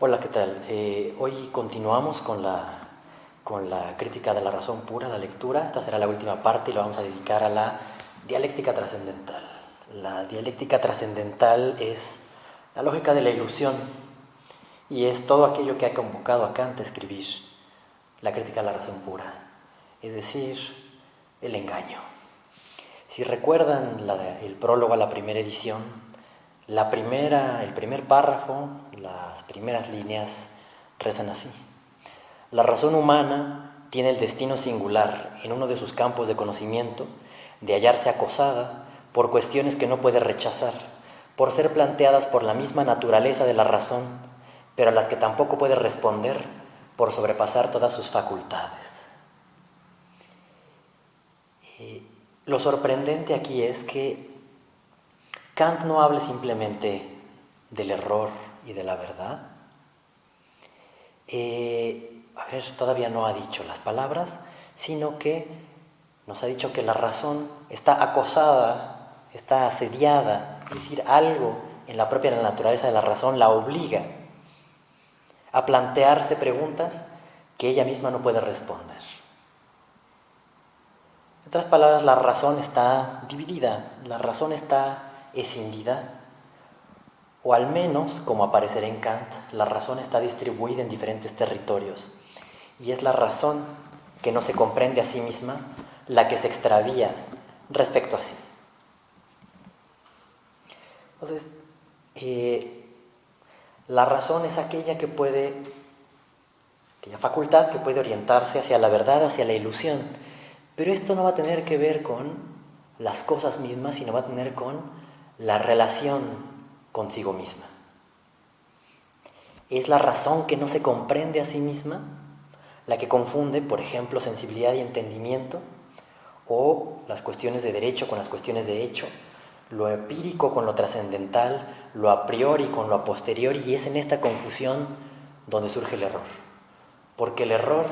Hola, ¿qué tal? Hoy continuamos con la crítica de la razón pura, la lectura. Esta será la última parte y lo vamos a dedicar a la dialéctica trascendental. La dialéctica trascendental es la lógica de la ilusión y es todo aquello que ha convocado a Kant a escribir la crítica de la razón pura, es decir, el engaño. Si recuerdan el prólogo a la primera edición, el primer párrafo, las primeras líneas rezan así: la razón humana tiene el destino singular en uno de sus campos de conocimiento de hallarse acosada por cuestiones que no puede rechazar, por ser planteadas por la misma naturaleza de la razón, pero a las que tampoco puede responder por sobrepasar todas sus facultades. Lo sorprendente aquí es que Kant no habla simplemente del error y de la verdad. Todavía no ha dicho las palabras, sino que nos ha dicho que la razón está acosada, está asediada, es decir, algo en la propia naturaleza de la razón la obliga a plantearse preguntas que ella misma no puede responder. En otras palabras, la razón está dividida, la razón está escindida, o al menos, como aparecerá en Kant, la razón está distribuida en diferentes territorios, y es la razón que no se comprende a sí misma la que se extravía respecto a sí. Entonces, la razón es aquella facultad que puede orientarse hacia la verdad o hacia la ilusión, pero esto no va a tener que ver con las cosas mismas, sino va a tener con la relación consigo misma. Es la razón que no se comprende a sí misma la que confunde, por ejemplo, sensibilidad y entendimiento, o las cuestiones de derecho con las cuestiones de hecho, lo empírico con lo trascendental, lo a priori con lo a posteriori, y es en esta confusión donde surge el error. Porque el error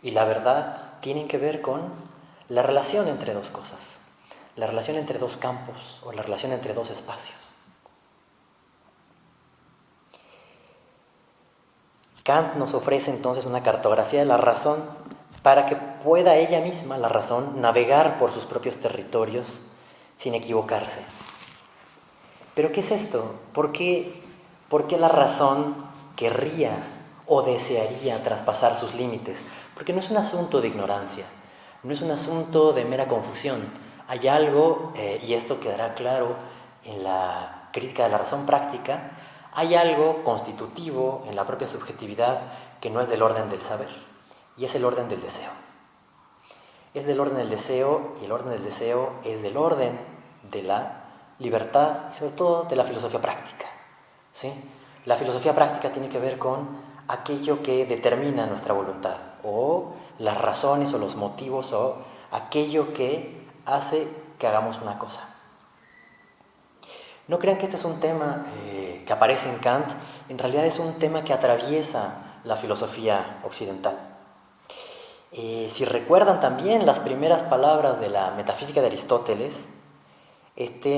y la verdad tienen que ver con la relación entre dos cosas, la relación entre dos campos o la relación entre dos espacios. Kant nos ofrece entonces una cartografía de la razón para que pueda ella misma, la razón, navegar por sus propios territorios sin equivocarse. ¿Pero qué es esto? ¿Por qué la razón querría o desearía traspasar sus límites? Porque no es un asunto de ignorancia, no es un asunto de mera confusión. Hay algo, y esto quedará claro en la crítica de la razón práctica, hay algo constitutivo en la propia subjetividad que no es del orden del saber, y es el orden del deseo. Es del orden del deseo, y el orden del deseo es del orden de la libertad y sobre todo de la filosofía práctica, ¿sí? La filosofía práctica tiene que ver con aquello que determina nuestra voluntad, o las razones o los motivos, o aquello que hace que hagamos una cosa. No crean que este es un tema que aparece en Kant, en realidad es un tema que atraviesa la filosofía occidental. Si recuerdan también las primeras palabras de la metafísica de Aristóteles,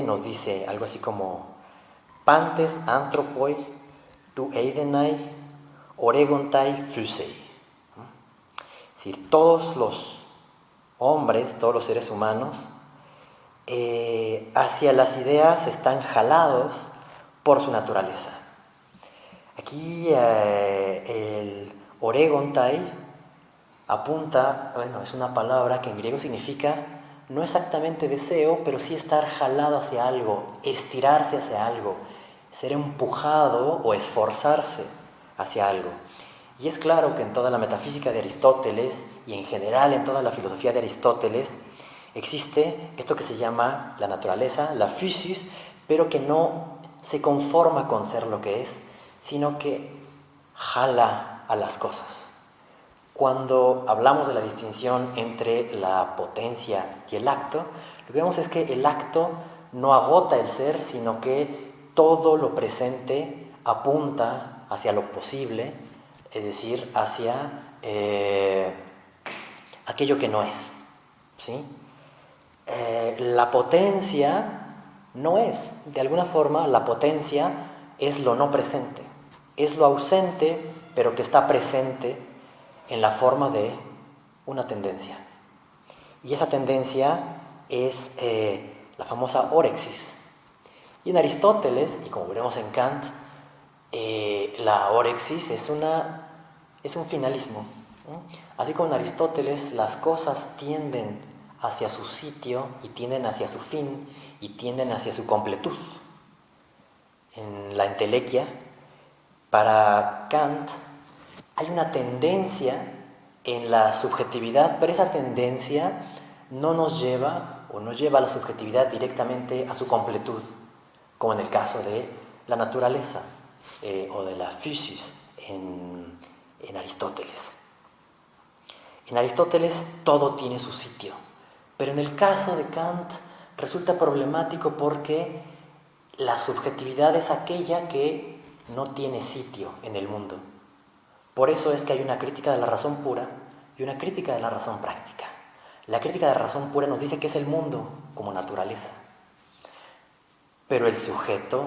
nos dice algo así como Pantes anthropoi tu eidenai oregontai physei. Es decir, todos los hombres, todos los seres humanos, hacia las ideas están jalados por su naturaleza. Aquí el oregontai apunta, es una palabra que en griego significa no exactamente deseo, pero sí estar jalado hacia algo, estirarse hacia algo, ser empujado o esforzarse hacia algo. Y es claro que en toda la metafísica de Aristóteles y en general en toda la filosofía de Aristóteles existe esto que se llama la naturaleza, la physis, pero que no se conforma con ser lo que es, sino que jala a las cosas. Cuando hablamos de la distinción entre la potencia y el acto, lo que vemos es que el acto no agota el ser, sino que todo lo presente apunta hacia lo posible, es decir, hacia aquello que no es, ¿sí? La potencia no es, de alguna forma, la potencia es lo no presente, es lo ausente, pero que está presente en la forma de una tendencia. Y esa tendencia es la famosa orexis. Y en Aristóteles, y como veremos en Kant, la orexis es un finalismo, ¿no? Así como en Aristóteles las cosas tienden hacia su sitio y tienden hacia su fin y tienden hacia su completud. En la entelequia, para Kant, hay una tendencia en la subjetividad, pero esa tendencia no nos lleva o no lleva a la subjetividad directamente a su completud, como en el caso de la naturaleza o de la physis en Aristóteles. En Aristóteles todo tiene su sitio, pero en el caso de Kant resulta problemático porque la subjetividad es aquella que no tiene sitio en el mundo. Por eso es que hay una crítica de la razón pura y una crítica de la razón práctica. La crítica de la razón pura nos dice que es el mundo como naturaleza. Pero el sujeto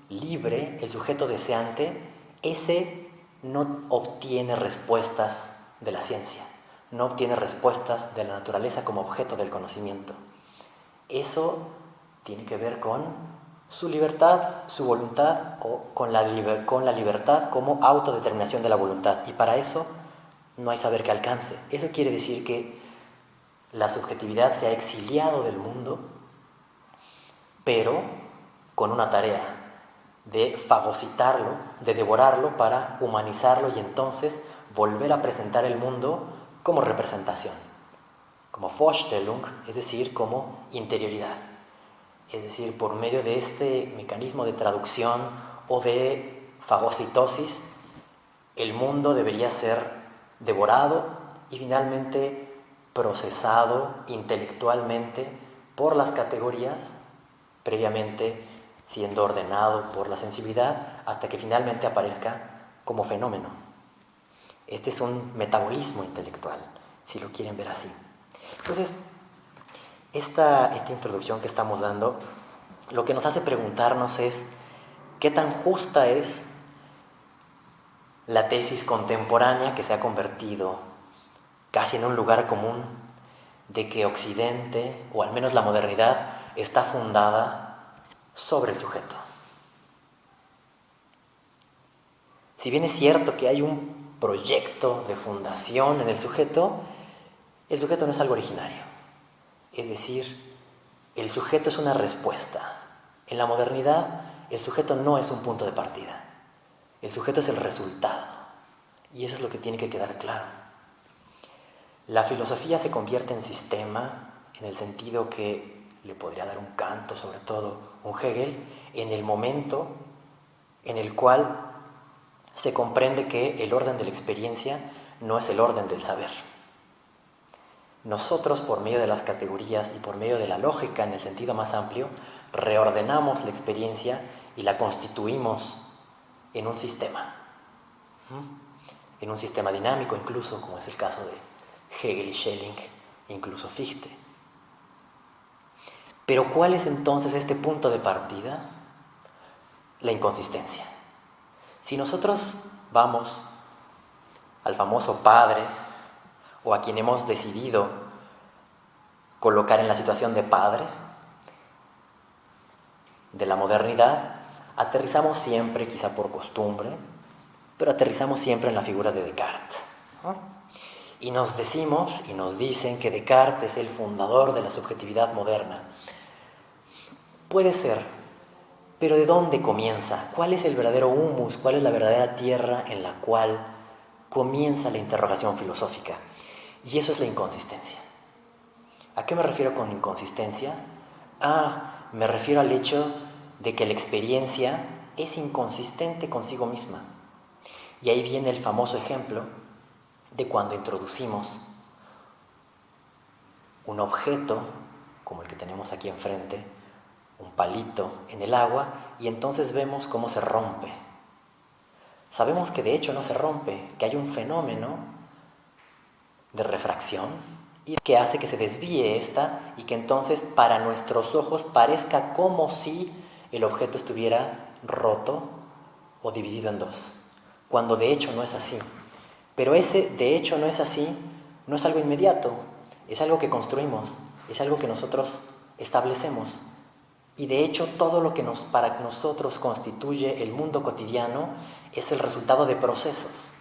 libre, el sujeto deseante, ese no obtiene respuestas de la ciencia, no obtiene respuestas de la naturaleza como objeto del conocimiento. Eso tiene que ver con su libertad, su voluntad o con la libertad como autodeterminación de la voluntad. Y para eso no hay saber que alcance. Eso quiere decir que la subjetividad se ha exiliado del mundo, pero con una tarea de fagocitarlo, de devorarlo para humanizarlo y entonces volver a presentar el mundo como representación, como Vorstellung, es decir, como interioridad. Es decir, por medio de este mecanismo de traducción o de fagocitosis, el mundo debería ser devorado y finalmente procesado intelectualmente por las categorías, previamente siendo ordenado por la sensibilidad, hasta que finalmente aparezca como fenómeno. Este es un metabolismo intelectual, si lo quieren ver así. Entonces, esta introducción que estamos dando, lo que nos hace preguntarnos es qué tan justa es la tesis contemporánea que se ha convertido casi en un lugar común de que Occidente, o al menos la modernidad, está fundada sobre el sujeto. Si bien es cierto que hay un proyecto de fundación en el sujeto no es algo originario. Es decir, el sujeto es una respuesta. En la modernidad, el sujeto no es un punto de partida. El sujeto es el resultado. Y eso es lo que tiene que quedar claro. La filosofía se convierte en sistema, en el sentido que le podría dar un Kant, sobre todo un Hegel, en el momento en el cual se comprende que el orden de la experiencia no es el orden del saber. Nosotros, por medio de las categorías y por medio de la lógica en el sentido más amplio, reordenamos la experiencia y la constituimos en un sistema. En un sistema dinámico incluso, como es el caso de Hegel y Schelling, incluso Fichte. Pero ¿cuál es entonces este punto de partida? La inconsistencia. Si nosotros vamos al famoso padre o a quien hemos decidido colocar en la situación de padre de la modernidad, aterrizamos siempre, quizá por costumbre, pero aterrizamos siempre en la figura de Descartes, ¿no? Y nos decimos y nos dicen que Descartes es el fundador de la subjetividad moderna. Puede ser, pero ¿de dónde comienza? ¿Cuál es el verdadero humus? ¿Cuál es la verdadera tierra en la cual comienza la interrogación filosófica? Y eso es la inconsistencia. ¿A qué me refiero con inconsistencia? Me refiero al hecho de que la experiencia es inconsistente consigo misma. Y ahí viene el famoso ejemplo de cuando introducimos un objeto, como el que tenemos aquí enfrente, un palito en el agua, y entonces vemos cómo se rompe. Sabemos que de hecho no se rompe, que hay un fenómeno de refracción y que hace que se desvíe esta y que entonces para nuestros ojos parezca como si el objeto estuviera roto o dividido en dos. cuando de hecho no es así. Pero ese de hecho no es así no es algo inmediato, es algo que construimos, es algo que nosotros establecemos. Y de hecho todo lo que para nosotros constituye el mundo cotidiano es el resultado de procesos.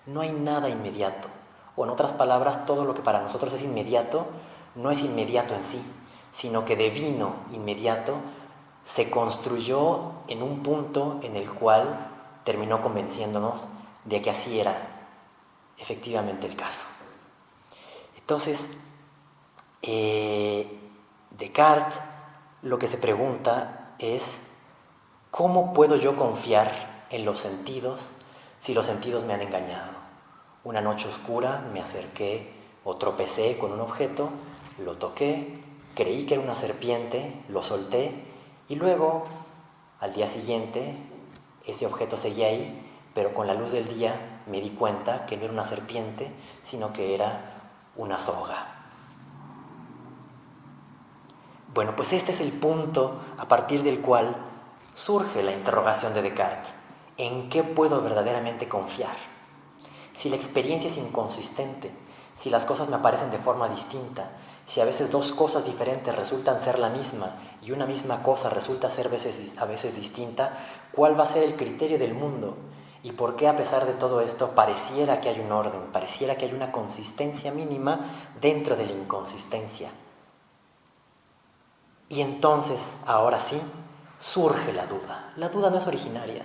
No hay nada inmediato. O en otras palabras, todo lo que para nosotros es inmediato no es inmediato en sí, sino que devino inmediato se construyó en un punto en el cual terminó convenciéndonos de que así era efectivamente el caso. Entonces, Descartes lo que se pregunta es: ¿cómo puedo yo confiar en los sentidos si los sentidos me han engañado? Una noche oscura me acerqué o tropecé con un objeto, lo toqué, creí que era una serpiente, lo solté y luego, al día siguiente, ese objeto seguía ahí, pero con la luz del día me di cuenta que no era una serpiente, sino que era una soga. Bueno, pues este es el punto a partir del cual surge la interrogación de Descartes. ¿En qué puedo verdaderamente confiar? Si la experiencia es inconsistente, si las cosas me aparecen de forma distinta, si a veces dos cosas diferentes resultan ser la misma y una misma cosa resulta ser a veces distinta, ¿cuál va a ser el criterio del mundo? ¿Y por qué a pesar de todo esto pareciera que hay un orden, pareciera que hay una consistencia mínima dentro de la inconsistencia? Y entonces, ahora sí, surge la duda. La duda no es originaria.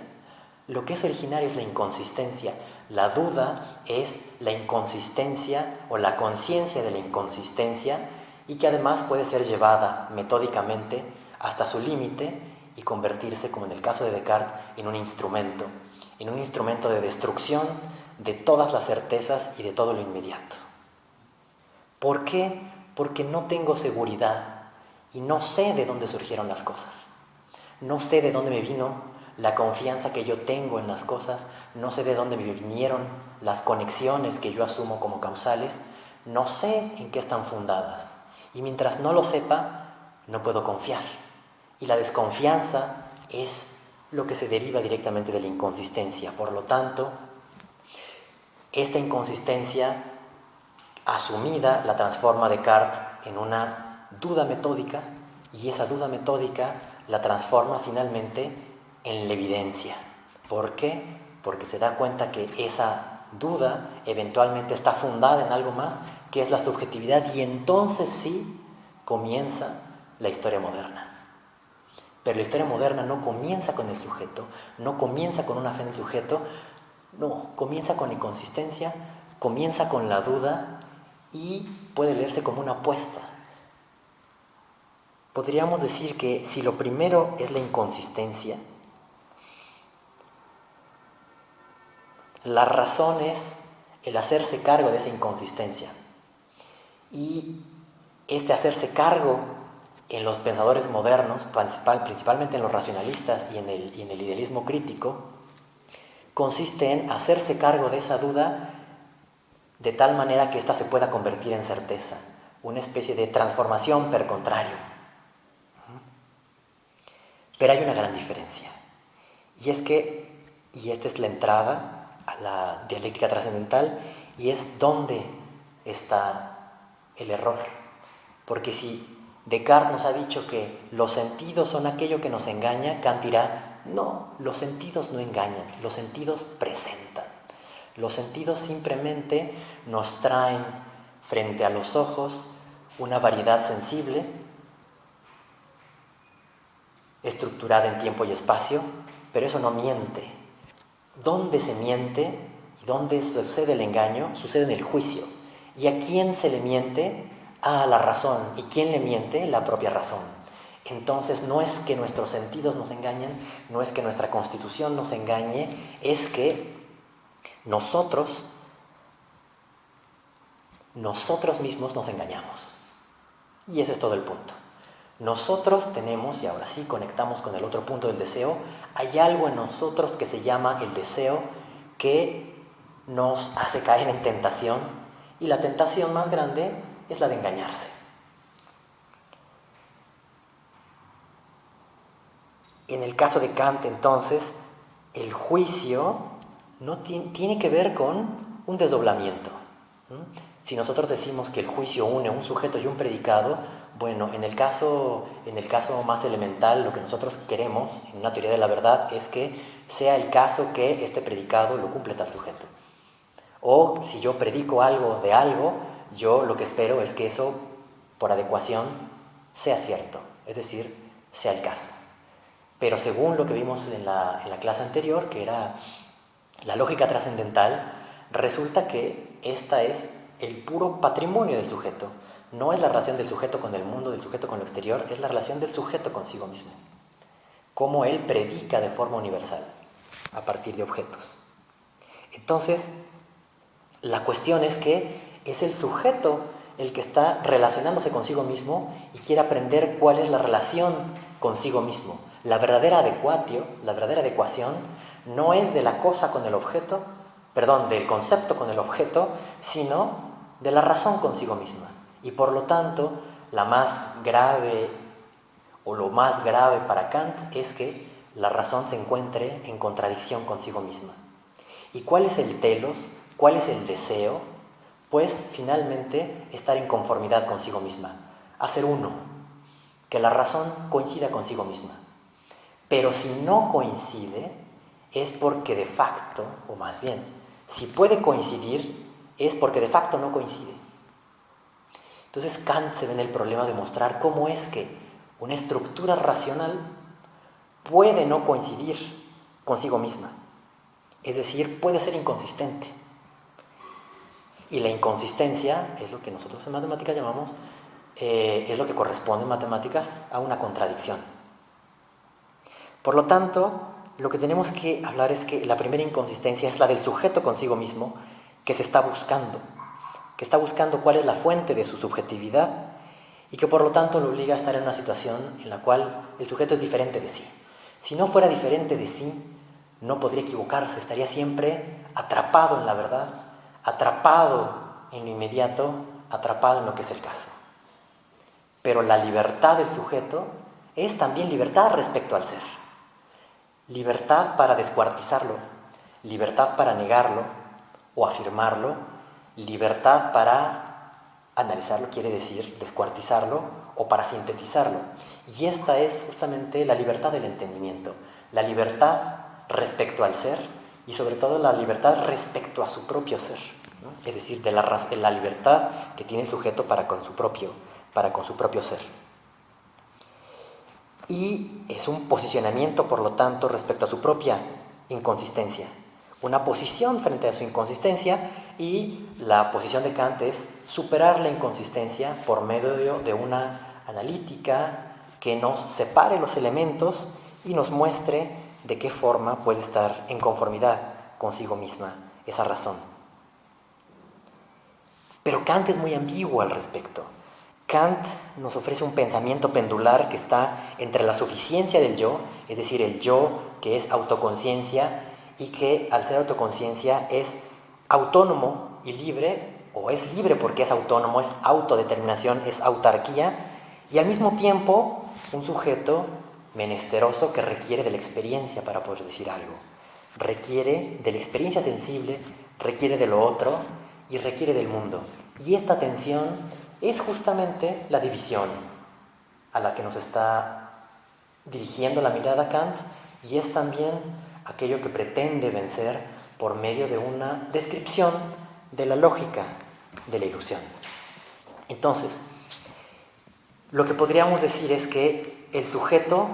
Lo que es originario es la inconsistencia. La duda es la inconsistencia o la conciencia de la inconsistencia y que además puede ser llevada metódicamente hasta su límite y convertirse, como en el caso de Descartes, en un instrumento de destrucción de todas las certezas y de todo lo inmediato. ¿Por qué? Porque no tengo seguridad y no sé de dónde surgieron las cosas. No sé de dónde me vino la confianza que yo tengo en las cosas, no sé de dónde me vinieron las conexiones que yo asumo como causales, no sé en qué están fundadas. Y mientras no lo sepa, no puedo confiar. Y la desconfianza es lo que se deriva directamente de la inconsistencia. Por lo tanto, esta inconsistencia asumida la transforma Descartes en una duda metódica y esa duda metódica la transforma finalmente en la evidencia. ¿Por qué? Porque se da cuenta que esa duda eventualmente está fundada en algo más, que es la subjetividad, y entonces sí comienza la historia moderna. Pero la historia moderna no comienza con el sujeto, no comienza con una fe en el sujeto, no, comienza con la inconsistencia, comienza con la duda y puede leerse como una apuesta. Podríamos decir que si lo primero es la inconsistencia, la razón es el hacerse cargo de esa inconsistencia. Y este hacerse cargo en los pensadores modernos, principalmente en los racionalistas y en el idealismo crítico, consiste en hacerse cargo de esa duda de tal manera que ésta se pueda convertir en certeza, una especie de transformación per contrario. Pero hay una gran diferencia, y esta es la entrada a la dialéctica trascendental, y es dónde está el error. Porque si Descartes nos ha dicho que los sentidos son aquello que nos engaña, Kant dirá: no, los sentidos no engañan, los sentidos presentan. Los sentidos simplemente nos traen frente a los ojos una variedad sensible, estructurada en tiempo y espacio, pero eso no miente. ¿Dónde se miente y dónde sucede el engaño? Sucede en el juicio. ¿Y a quién se le miente? A la razón. ¿Y quién le miente? La propia razón. Entonces no es que nuestros sentidos nos engañen, no es que nuestra constitución nos engañe, es que nosotros mismos nos engañamos. Y ese es todo el punto. Nosotros tenemos, y ahora sí conectamos con el otro punto del deseo, hay algo en nosotros que se llama el deseo que nos hace caer en tentación, y la tentación más grande es la de engañarse. En el caso de Kant, entonces, el juicio no tiene que ver con un desdoblamiento. Si nosotros decimos que el juicio une un sujeto y un predicado, bueno, en el caso más elemental, lo que nosotros queremos en una teoría de la verdad es que sea el caso que este predicado lo cumple tal sujeto. O si yo predico algo de algo, yo lo que espero es que eso, por adecuación, sea cierto, es decir, sea el caso. Pero según lo que vimos en la clase anterior, que era la lógica trascendental, resulta que esta es el puro patrimonio del sujeto. No es la relación del sujeto con el mundo, del sujeto con lo exterior, es la relación del sujeto consigo mismo. Cómo él predica de forma universal, a partir de objetos. Entonces, la cuestión es que es el sujeto el que está relacionándose consigo mismo y quiere aprender cuál es la relación consigo mismo. La verdadera adecuación, no es de la cosa con el objeto, del concepto con el objeto, sino de la razón consigo misma. Y por lo tanto, la más grave o lo más grave para Kant es que la razón se encuentre en contradicción consigo misma. ¿Y cuál es el telos? ¿Cuál es el deseo? Pues finalmente estar en conformidad consigo misma, hacer uno, que la razón coincida consigo misma. Pero si no coincide, es porque de facto, o más bien, si puede coincidir, es porque de facto no coincide. Entonces Kant se ve en el problema de mostrar cómo es que una estructura racional puede no coincidir consigo misma. Es decir, puede ser inconsistente. Y la inconsistencia es lo que nosotros en matemáticas llamamos, es lo que corresponde en matemáticas a una contradicción. Por lo tanto, lo que tenemos que hablar es que la primera inconsistencia es la del sujeto consigo mismo, que se está buscando, cuál es la fuente de su subjetividad y que por lo tanto lo obliga a estar en una situación en la cual el sujeto es diferente de sí. Si no fuera diferente de sí, no podría equivocarse, estaría siempre atrapado en la verdad, atrapado en lo inmediato, atrapado en lo que es el caso. Pero la libertad del sujeto es también libertad respecto al ser. Libertad para descuartizarlo, libertad para negarlo o afirmarlo, libertad para analizarlo, quiere decir descuartizarlo, o para sintetizarlo. Y esta es justamente la libertad del entendimiento, la libertad respecto al ser y sobre todo la libertad respecto a su propio ser, ¿no? Es decir, de la libertad que tiene el sujeto para con su propio ser. Y es un posicionamiento, por lo tanto, respecto a su propia inconsistencia. Una posición frente a su inconsistencia, y la posición de Kant es superar la inconsistencia por medio de una analítica que nos separe los elementos y nos muestre de qué forma puede estar en conformidad consigo misma esa razón. Pero Kant es muy ambiguo al respecto. Kant nos ofrece un pensamiento pendular que está entre la suficiencia del yo, es decir, el yo que es autoconciencia y que al ser autoconciencia es autónomo y libre, o es libre porque es autónomo, es autodeterminación, es autarquía, y al mismo tiempo un sujeto menesteroso que requiere de la experiencia para poder decir algo. Requiere de la experiencia sensible, requiere de lo otro y requiere del mundo. Y esta tensión es justamente la división a la que nos está dirigiendo la mirada Kant, y es también aquello que pretende vencer por medio de una descripción de la lógica de la ilusión. Entonces, lo que podríamos decir es que el sujeto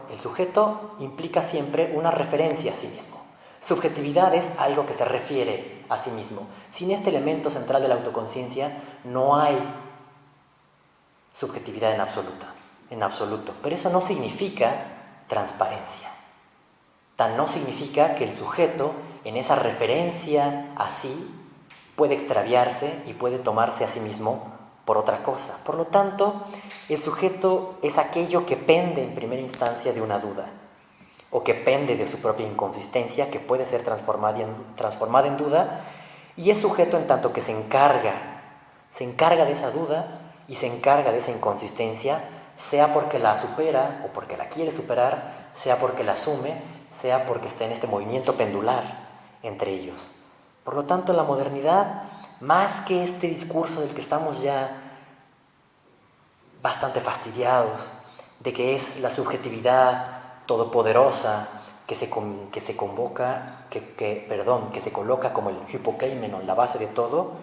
el sujeto implica siempre una referencia a sí mismo. Subjetividad es algo que se refiere a sí mismo. Sin este elemento central de la autoconciencia no hay subjetividad en absoluto. Pero eso no significa transparencia. No significa que el sujeto en esa referencia a sí puede extraviarse y puede tomarse a sí mismo por otra cosa. Por lo tanto, el sujeto es aquello que pende en primera instancia de una duda, o que pende de su propia inconsistencia, que puede ser transformada en duda, y es sujeto en tanto que se encarga de esa duda y se encarga de esa inconsistencia, sea porque la supera o porque la quiere superar, sea porque la asume, sea porque está en este movimiento pendular entre ellos. Por lo tanto, la modernidad, más que este discurso del que estamos ya bastante fastidiados, de que es la subjetividad todopoderosa que se coloca como el hypokeimenon, la base de todo.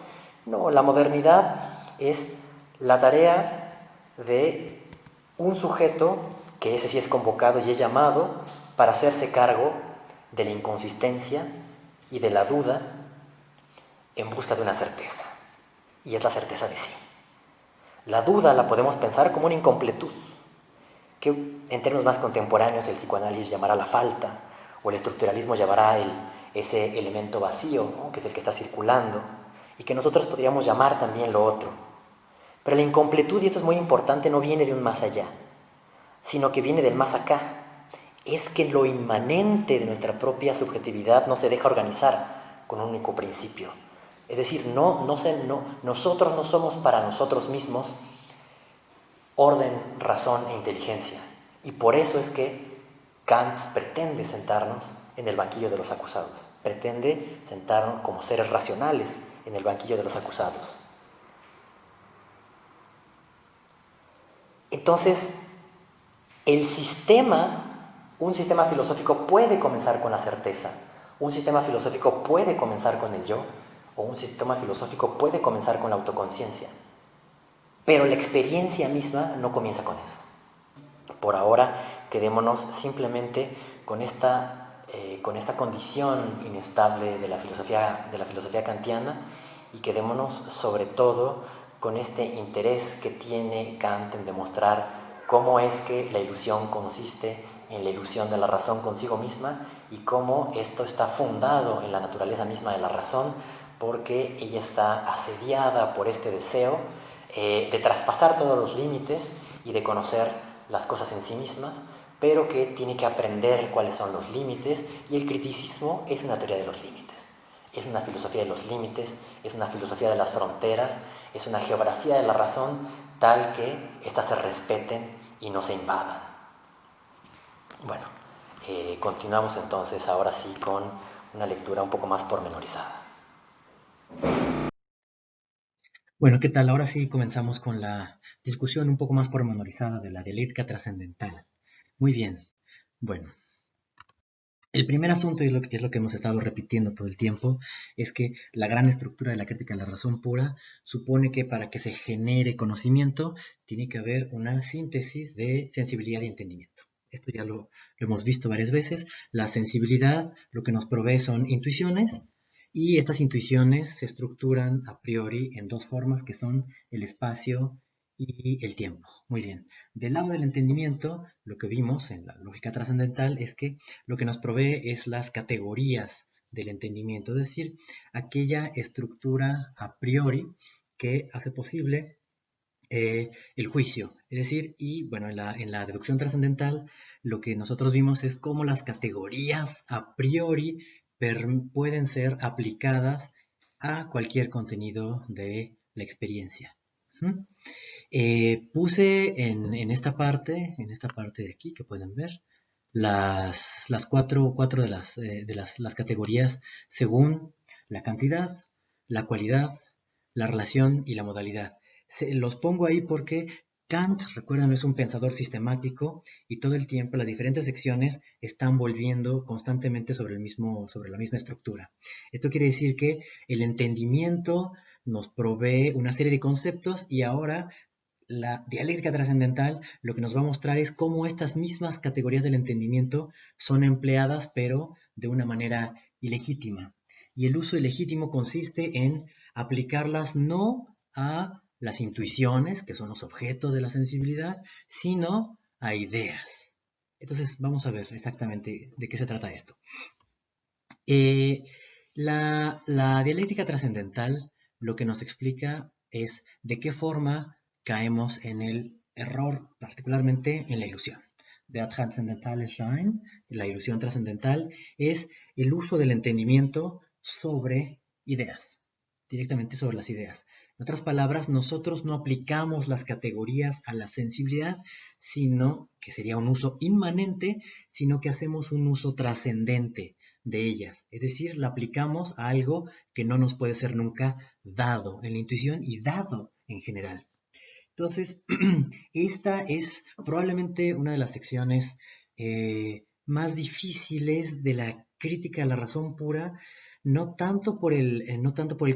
No, la modernidad es la tarea de un sujeto que ese sí es convocado y es llamado para hacerse cargo de la inconsistencia y de la duda en busca de una certeza, y es la certeza de sí. La duda la podemos pensar como una incompletud, que en términos más contemporáneos el psicoanálisis llamará la falta, o el estructuralismo llamará ese elemento vacío, ¿no?, que es el que está circulando, y que nosotros podríamos llamar también lo otro. Pero la incompletud, y esto es muy importante, no viene de un más allá, sino que viene del más acá. Es que lo inmanente de nuestra propia subjetividad no se deja organizar con un único principio. Es decir, nosotros no somos para nosotros mismos orden, razón e inteligencia. Y por eso es que Kant pretende sentarnos en el banquillo de los acusados. Pretende sentarnos como seres racionales en el banquillo de los acusados. Entonces, un sistema filosófico puede comenzar con la certeza, un sistema filosófico puede comenzar con el yo, o un sistema filosófico puede comenzar con la autoconciencia. Pero la experiencia misma no comienza con eso. Por ahora, quedémonos simplemente con esta condición inestable de la filosofía kantiana, y quedémonos sobre todo con este interés que tiene Kant en demostrar cómo es que la ilusión consiste en la ilusión de la razón consigo misma, y cómo esto está fundado en la naturaleza misma de la razón, porque ella está asediada por este deseo de traspasar todos los límites y de conocer las cosas en sí mismas, pero que tiene que aprender cuáles son los límites, y el criticismo es una teoría de los límites, es una filosofía de los límites, es una filosofía de las fronteras, es una geografía de la razón tal que éstas se respeten y no se invadan. Bueno, continuamos entonces ahora sí con una lectura un poco más pormenorizada. Bueno, ¿qué tal? Ahora sí comenzamos con la discusión un poco más pormenorizada de la dialéctica trascendental. Muy bien. Bueno, el primer asunto, y es lo que hemos estado repitiendo todo el tiempo, es que la gran estructura de la crítica de la razón pura supone que para que se genere conocimiento tiene que haber una síntesis de sensibilidad y entendimiento. Esto ya lo hemos visto varias veces. La sensibilidad lo que nos provee son intuiciones, y estas intuiciones se estructuran a priori en dos formas, que son el espacio y el tiempo. Muy bien. Del lado del entendimiento, lo que vimos en la lógica trascendental es que lo que nos provee es las categorías del entendimiento, es decir, aquella estructura a priori que hace posible el juicio. Es decir, y bueno, en la deducción trascendental lo que nosotros vimos es cómo las categorías a priori pueden ser aplicadas a cualquier contenido de la experiencia. ¿Mm? Puse en esta parte de aquí que pueden ver, las cuatro de las categorías según la cantidad, la cualidad, la relación y la modalidad. Los pongo ahí porque Kant, recuerden, es un pensador sistemático, y todo el tiempo las diferentes secciones están volviendo constantemente sobre la misma estructura. Esto quiere decir que el entendimiento nos provee una serie de conceptos, y ahora la dialéctica trascendental lo que nos va a mostrar es cómo estas mismas categorías del entendimiento son empleadas, pero de una manera ilegítima. Y el uso ilegítimo consiste en aplicarlas no a las intuiciones, que son los objetos de la sensibilidad, sino a ideas. Entonces, vamos a ver exactamente de qué se trata esto. Eh, la dialéctica trascendental lo que nos explica es de qué forma caemos en el error, particularmente en la ilusión. Der transzendentale Schein, la ilusión trascendental, es el uso del entendimiento sobre ideas, directamente sobre las ideas. En otras palabras, nosotros no aplicamos las categorías a la sensibilidad, sino que sería un uso inmanente, sino que hacemos un uso trascendente de ellas. Es decir, la aplicamos a algo que no nos puede ser nunca dado en la intuición y dado en general. Entonces, esta es probablemente una de las secciones más difíciles de la crítica a la razón pura, no tanto por el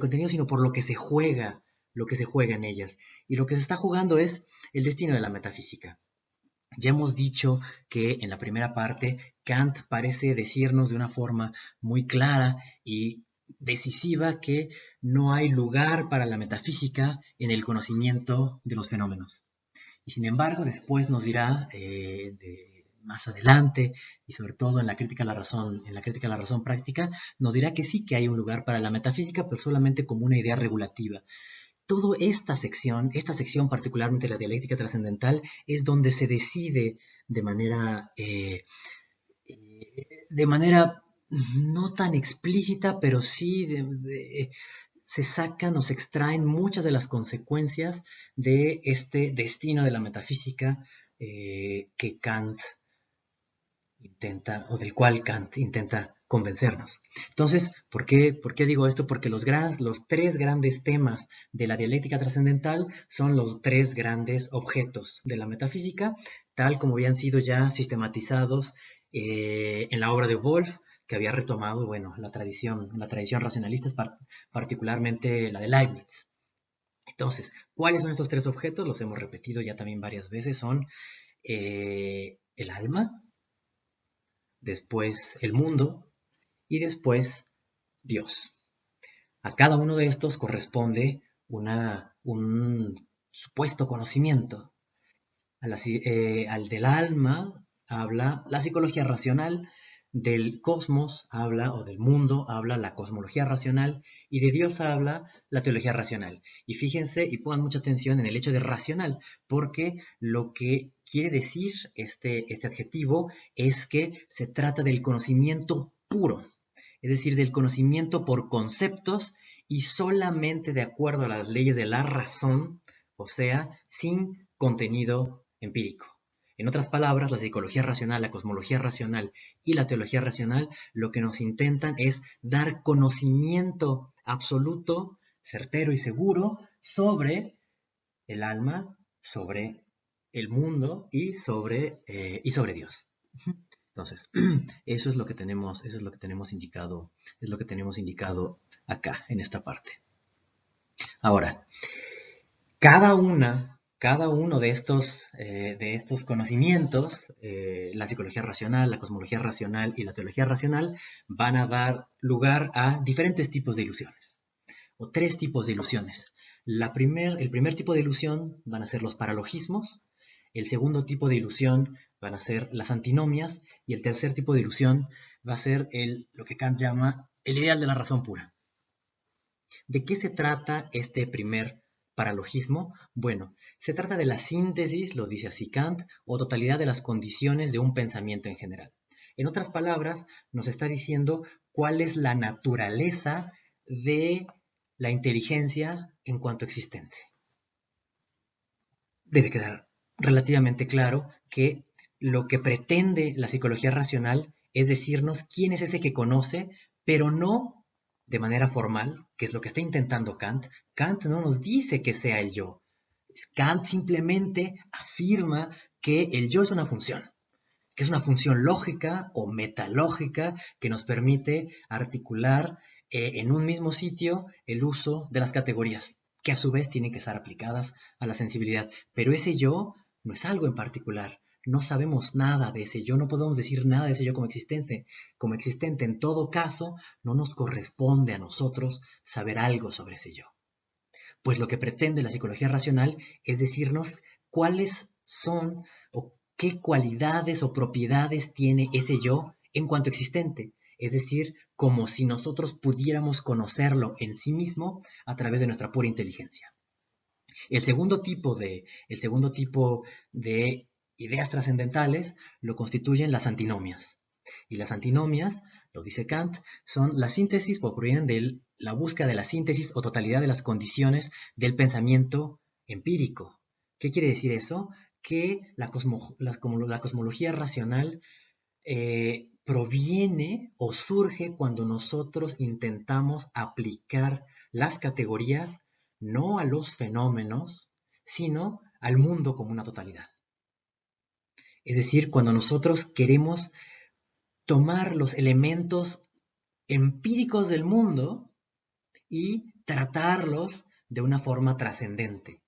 contenido, sino por lo que se juega en ellas. Y lo que se está jugando es el destino de la metafísica. Ya hemos dicho que en la primera parte Kant parece decirnos de una forma muy clara y decisiva que no hay lugar para la metafísica en el conocimiento de los fenómenos. Y sin embargo, después nos dirá más adelante, y sobre todo en la crítica a la razón, en la crítica a la razón práctica, nos dirá que sí que hay un lugar para la metafísica, pero solamente como una idea regulativa. Toda esta sección particularmente la dialéctica trascendental, es donde se decide de manera no tan explícita, pero sí se sacan o se extraen muchas de las consecuencias de este destino de la metafísica que Kant intenta, o del cual Kant intenta convencernos. Entonces, ¿por qué digo esto? Porque los tres grandes temas de la dialéctica trascendental son los tres grandes objetos de la metafísica, tal como habían sido ya sistematizados en la obra de Wolff, que había retomado, bueno, la tradición racionalista, particularmente la de Leibniz. Entonces, ¿cuáles son estos tres objetos? Los hemos repetido ya también varias veces. Son el alma, después el mundo y después Dios. A cada uno de estos corresponde un supuesto conocimiento. Al del alma habla la psicología racional, del cosmos habla, o del mundo habla la cosmología racional, y de Dios habla la teología racional. Y fíjense y pongan mucha atención en el hecho de racional, porque lo que quiere decir este adjetivo es que se trata del conocimiento puro, es decir, del conocimiento por conceptos y solamente de acuerdo a las leyes de la razón, o sea, sin contenido empírico. En otras palabras, la psicología racional, la cosmología racional y la teología racional lo que nos intentan es dar conocimiento absoluto, certero y seguro sobre el alma, sobre el mundo y sobre Dios. Entonces, eso es lo que tenemos indicado, es lo que tenemos indicado acá, en esta parte. Ahora, cada uno de estos conocimientos, la psicología racional, la cosmología racional y la teología racional, van a dar lugar a diferentes tipos de ilusiones, o tres tipos de ilusiones. El primer tipo de ilusión van a ser los paralogismos, el segundo tipo de ilusión van a ser las antinomias, y el tercer tipo de ilusión va a ser lo que Kant llama el ideal de la razón pura. ¿De qué se trata este primer paralogismo? Bueno, se trata de la síntesis, lo dice así Kant, o totalidad de las condiciones de un pensamiento en general. En otras palabras, nos está diciendo cuál es la naturaleza de la inteligencia en cuanto existente. Debe quedar relativamente claro que lo que pretende la psicología racional es decirnos quién es ese que conoce, pero no de manera formal, que es lo que está intentando Kant. Kant no nos dice que sea el yo. Kant simplemente afirma que el yo es una función, que es una función lógica o metalógica que nos permite articular en un mismo sitio el uso de las categorías, que a su vez tienen que estar aplicadas a la sensibilidad. Pero ese yo no es algo en particular. No sabemos nada de ese yo, no podemos decir nada de ese yo como existente. Como existente, en todo caso, no nos corresponde a nosotros saber algo sobre ese yo. Pues lo que pretende la psicología racional es decirnos cuáles son o qué cualidades o propiedades tiene ese yo en cuanto existente. Es decir, como si nosotros pudiéramos conocerlo en sí mismo a través de nuestra pura inteligencia. El segundo tipo de ideas trascendentales lo constituyen las antinomias. Y las antinomias, lo dice Kant, son la síntesis o provienen del la búsqueda de la síntesis o totalidad de las condiciones del pensamiento empírico. ¿Qué quiere decir eso? Que la cosmología racional proviene o surge cuando nosotros intentamos aplicar las categorías no a los fenómenos, sino al mundo como una totalidad. Es decir, cuando nosotros queremos tomar los elementos empíricos del mundo y tratarlos de una forma trascendente,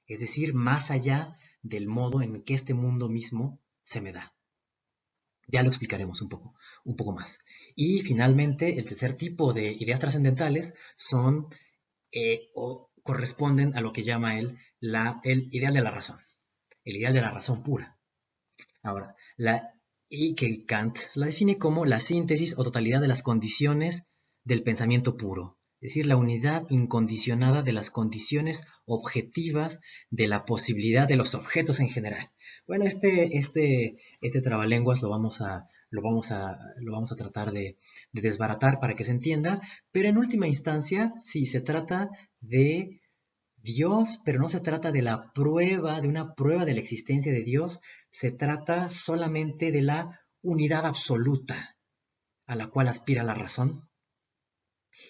es decir, más allá del modo en que este mundo mismo se me da. Ya lo explicaremos un poco más. Y finalmente, el tercer tipo de ideas trascendentales son o corresponden a lo que llama él el ideal de la razón, el ideal de la razón pura. Ahora, y que Kant la define como la síntesis o totalidad de las condiciones del pensamiento puro, es decir, la unidad incondicionada de las condiciones objetivas de la posibilidad de los objetos en general. Bueno, este trabalenguas lo vamos a tratar de desbaratar para que se entienda, pero en última instancia, sí, se trata de Dios, pero no se trata de de una prueba de la existencia de Dios, se trata solamente de la unidad absoluta a la cual aspira la razón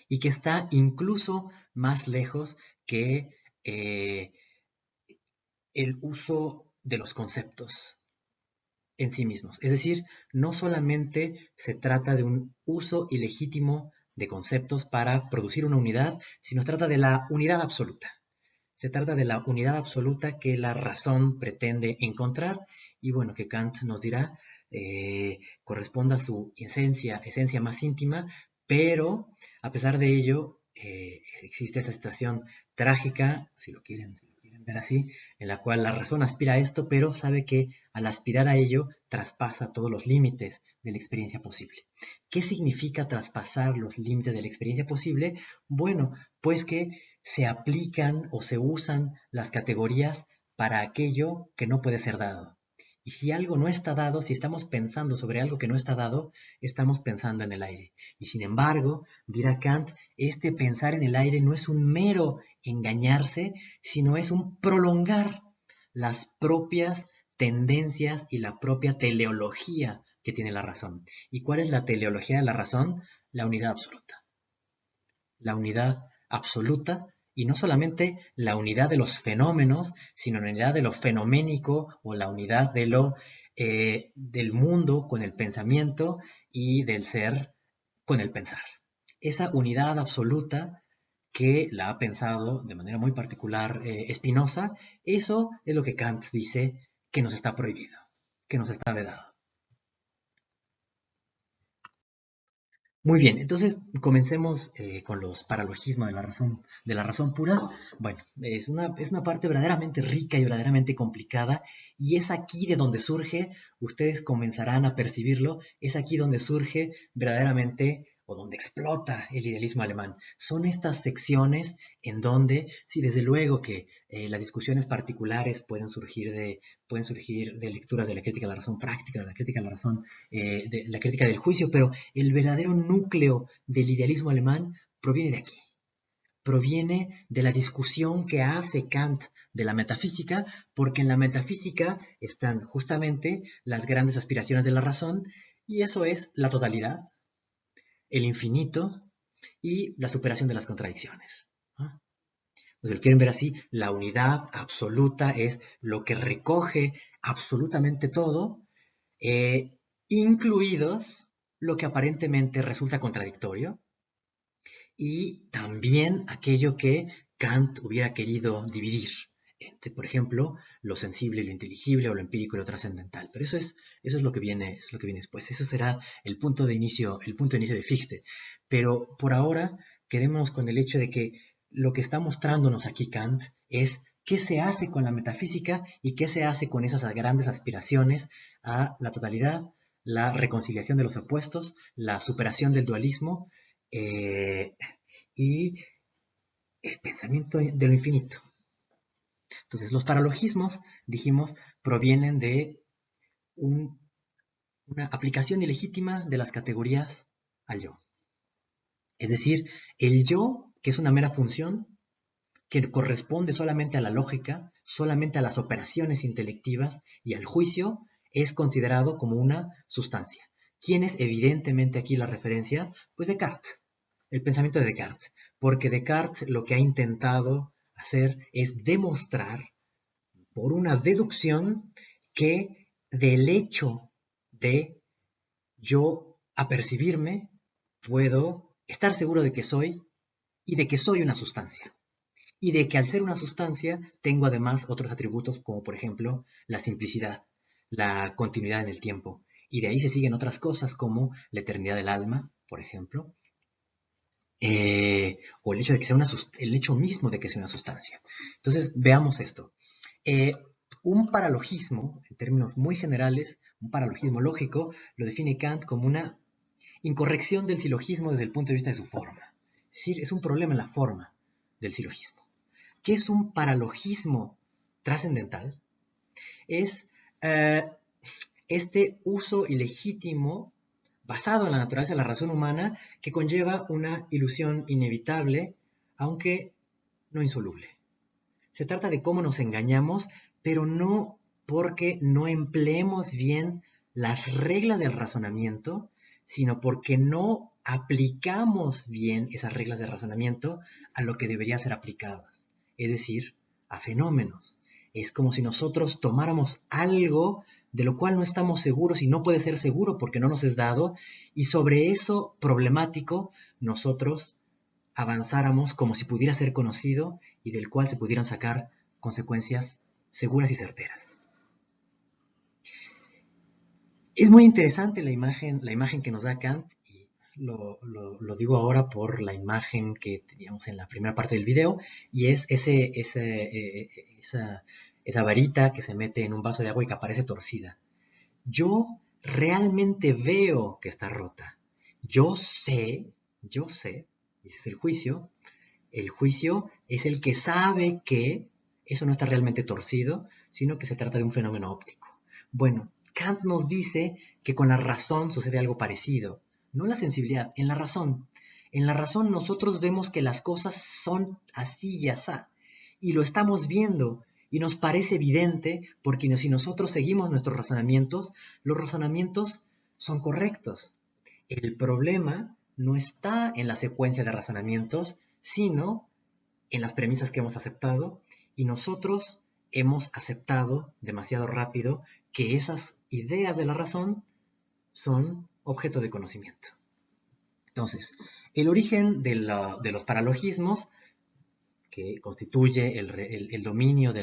y que está incluso más lejos que eh, el uso de los conceptos en sí mismos. Es decir, no solamente se trata de un uso ilegítimo de conceptos para producir una unidad, sino se trata de la unidad absoluta. Se trata de la unidad absoluta que la razón pretende encontrar y bueno, que Kant nos dirá corresponde a su esencia más íntima, pero a pesar de ello existe esa situación trágica, si lo quieren ver así, en la cual la razón aspira a esto, pero sabe que al aspirar a ello traspasa todos los límites de la experiencia posible. ¿Qué significa traspasar los límites de la experiencia posible? Bueno, pues que se aplican o se usan las categorías para aquello que no puede ser dado. Y si algo no está dado, si estamos pensando sobre algo que no está dado, estamos pensando en el aire. Y sin embargo, dirá Kant, este pensar en el aire no es un mero engañarse, sino es un prolongar las propias tendencias y la propia teleología que tiene la razón. ¿Y cuál es la teleología de la razón? La unidad absoluta. La unidad absoluta y no solamente la unidad de los fenómenos, sino la unidad de lo fenoménico o la unidad del mundo con el pensamiento y del ser con el pensar. Esa unidad absoluta que la ha pensado de manera muy particular Spinoza, eso es lo que Kant dice que nos está prohibido, que nos está vedado. Muy bien, entonces comencemos con los paralogismos de la razón pura. Bueno, es una parte verdaderamente rica y verdaderamente complicada, y es aquí de donde surge, ustedes comenzarán a percibirlo, es aquí donde surge verdaderamente o donde explota el idealismo alemán. Son estas secciones en donde, sí, desde luego que las discusiones particulares pueden surgir de lecturas de la crítica de la razón práctica, de la crítica de la razón, de la crítica del juicio, pero el verdadero núcleo del idealismo alemán proviene de aquí. Proviene de la discusión que hace Kant de la metafísica, porque en la metafísica están justamente las grandes aspiraciones de la razón, y eso es la totalidad, el infinito y la superación de las contradicciones. Pues si lo quieren ver así, la unidad absoluta es lo que recoge absolutamente todo, incluidos lo que aparentemente resulta contradictorio y también aquello que Kant hubiera querido dividir entre, por ejemplo, lo sensible y lo inteligible o lo empírico y lo trascendental. Pero eso es lo que viene, después. Eso será el punto de inicio de Fichte. Pero por ahora quedemos con el hecho de que lo que está mostrándonos aquí Kant es qué se hace con la metafísica y qué se hace con esas grandes aspiraciones a la totalidad, la reconciliación de los opuestos, la superación del dualismo y el pensamiento de lo infinito. Entonces, los paralogismos, dijimos, provienen de una aplicación ilegítima de las categorías al yo. Es decir, el yo, que es una mera función, que corresponde solamente a la lógica, solamente a las operaciones intelectivas y al juicio, es considerado como una sustancia. ¿Quién es evidentemente aquí la referencia? Pues Descartes, el pensamiento de Descartes, porque Descartes lo que ha intentado hacer es demostrar por una deducción que del hecho de yo apercibirme puedo estar seguro de que soy y de que soy una sustancia y de que al ser una sustancia tengo además otros atributos como por ejemplo la simplicidad, la continuidad en el tiempo. Y de ahí se siguen otras cosas como la eternidad del alma, por ejemplo, o el hecho de que sea el hecho mismo de que sea una sustancia. Entonces veamos esto. Eh, un paralogismo, en términos muy generales, un paralogismo lógico, lo define Kant como una incorrección del silogismo desde el punto de vista de su forma. Es decir, es un problema en la forma del silogismo. ¿Qué es un paralogismo trascendental? Es este uso ilegítimo basado en la naturaleza de la razón humana que conlleva una ilusión inevitable, aunque no insoluble. Se trata de cómo nos engañamos, pero no porque no empleemos bien las reglas del razonamiento, sino porque no aplicamos bien esas reglas de razonamiento a lo que debería ser aplicadas, es decir, a fenómenos. Es como si nosotros tomáramos algo de lo cual no estamos seguros y no puede ser seguro porque no nos es dado, y sobre eso problemático nosotros avanzáramos como si pudiera ser conocido y del cual se pudieran sacar consecuencias seguras y certeras. Es muy interesante la imagen que nos da Kant, y lo digo ahora por la imagen que teníamos en la primera parte del video, y es esa varita que se mete en un vaso de agua y que aparece torcida. Yo realmente veo que está rota. Yo sé, ese es el juicio es el que sabe que eso no está realmente torcido, sino que se trata de un fenómeno óptico. Bueno, Kant nos dice que con la razón sucede algo parecido. No en la sensibilidad, en la razón. En la razón nosotros vemos que las cosas son así y asá. Y lo estamos viendo y nos parece evidente porque si nosotros seguimos nuestros razonamientos, los razonamientos son correctos. El problema no está en la secuencia de razonamientos, sino en las premisas que hemos aceptado, y nosotros hemos aceptado demasiado rápido que esas ideas de la razón son objeto de conocimiento. Entonces, el origen de los paralogismos, que constituye el dominio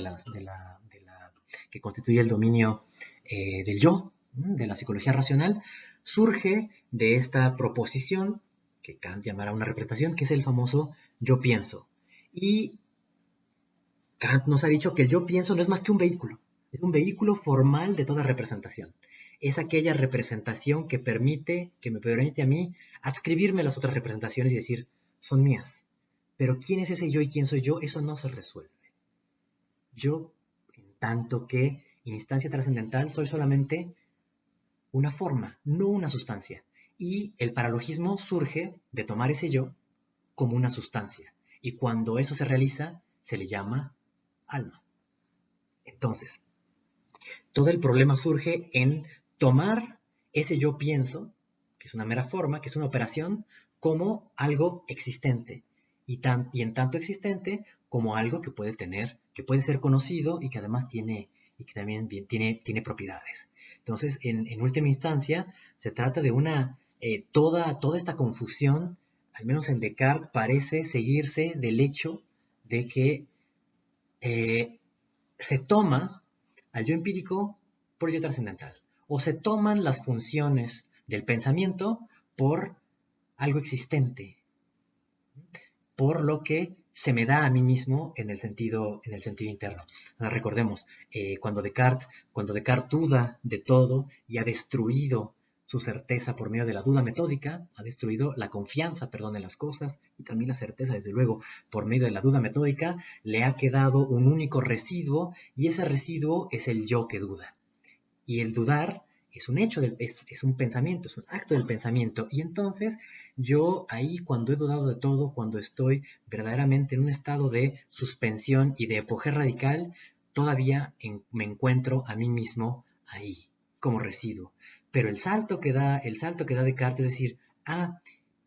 que constituye el dominio del yo, de la psicología racional, surge de esta proposición que Kant llamará una representación, que es el famoso yo pienso. Y Kant nos ha dicho que el yo pienso no es más que un vehículo, es un vehículo formal de toda representación. Es aquella representación que me permite a mí adscribirme a las otras representaciones y decir, son mías. Pero quién es ese yo y quién soy yo, eso no se resuelve. Yo, en tanto que instancia trascendental, soy solamente una forma, no una sustancia. Y el paralogismo surge de tomar ese yo como una sustancia. Y cuando eso se realiza, se le llama alma. Entonces, todo el problema surge en tomar ese yo pienso, que es una mera forma, que es una operación, como algo existente. Y en tanto existente como algo que puede ser conocido y que además también tiene propiedades. Entonces, en última instancia, se trata de toda esta confusión, al menos en Descartes, parece seguirse del hecho de que se toma al yo empírico por el yo trascendental, o se toman las funciones del pensamiento por algo existente, por lo que se me da a mí mismo en el sentido interno. Ahora recordemos, cuando Descartes duda de todo y ha destruido su certeza por medio de la duda metódica, ha destruido la confianza, perdón, en las cosas, y también la certeza, desde luego, por medio de la duda metódica, le ha quedado un único residuo, y ese residuo es el yo que duda. Y el dudar es un hecho, es un pensamiento, es un acto del pensamiento. Y entonces yo ahí cuando he dudado de todo, cuando estoy verdaderamente en un estado de suspensión y de apogeo radical, todavía me encuentro a mí mismo ahí, como residuo. Pero el salto que da Descartes es decir,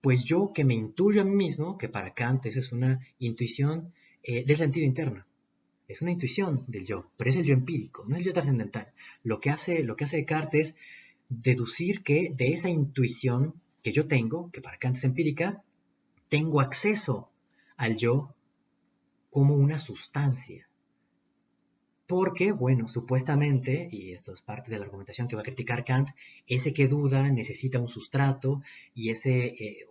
pues yo que me intuyo a mí mismo, que para Kant eso es una intuición del sentido interno. Es una intuición del yo, pero es el yo empírico, no es el yo trascendental. Lo que hace Descartes es deducir que de esa intuición que yo tengo, que para Kant es empírica, tengo acceso al yo como una sustancia. Porque, bueno, supuestamente, y esto es parte de la argumentación que va a criticar Kant, ese que duda necesita un sustrato, y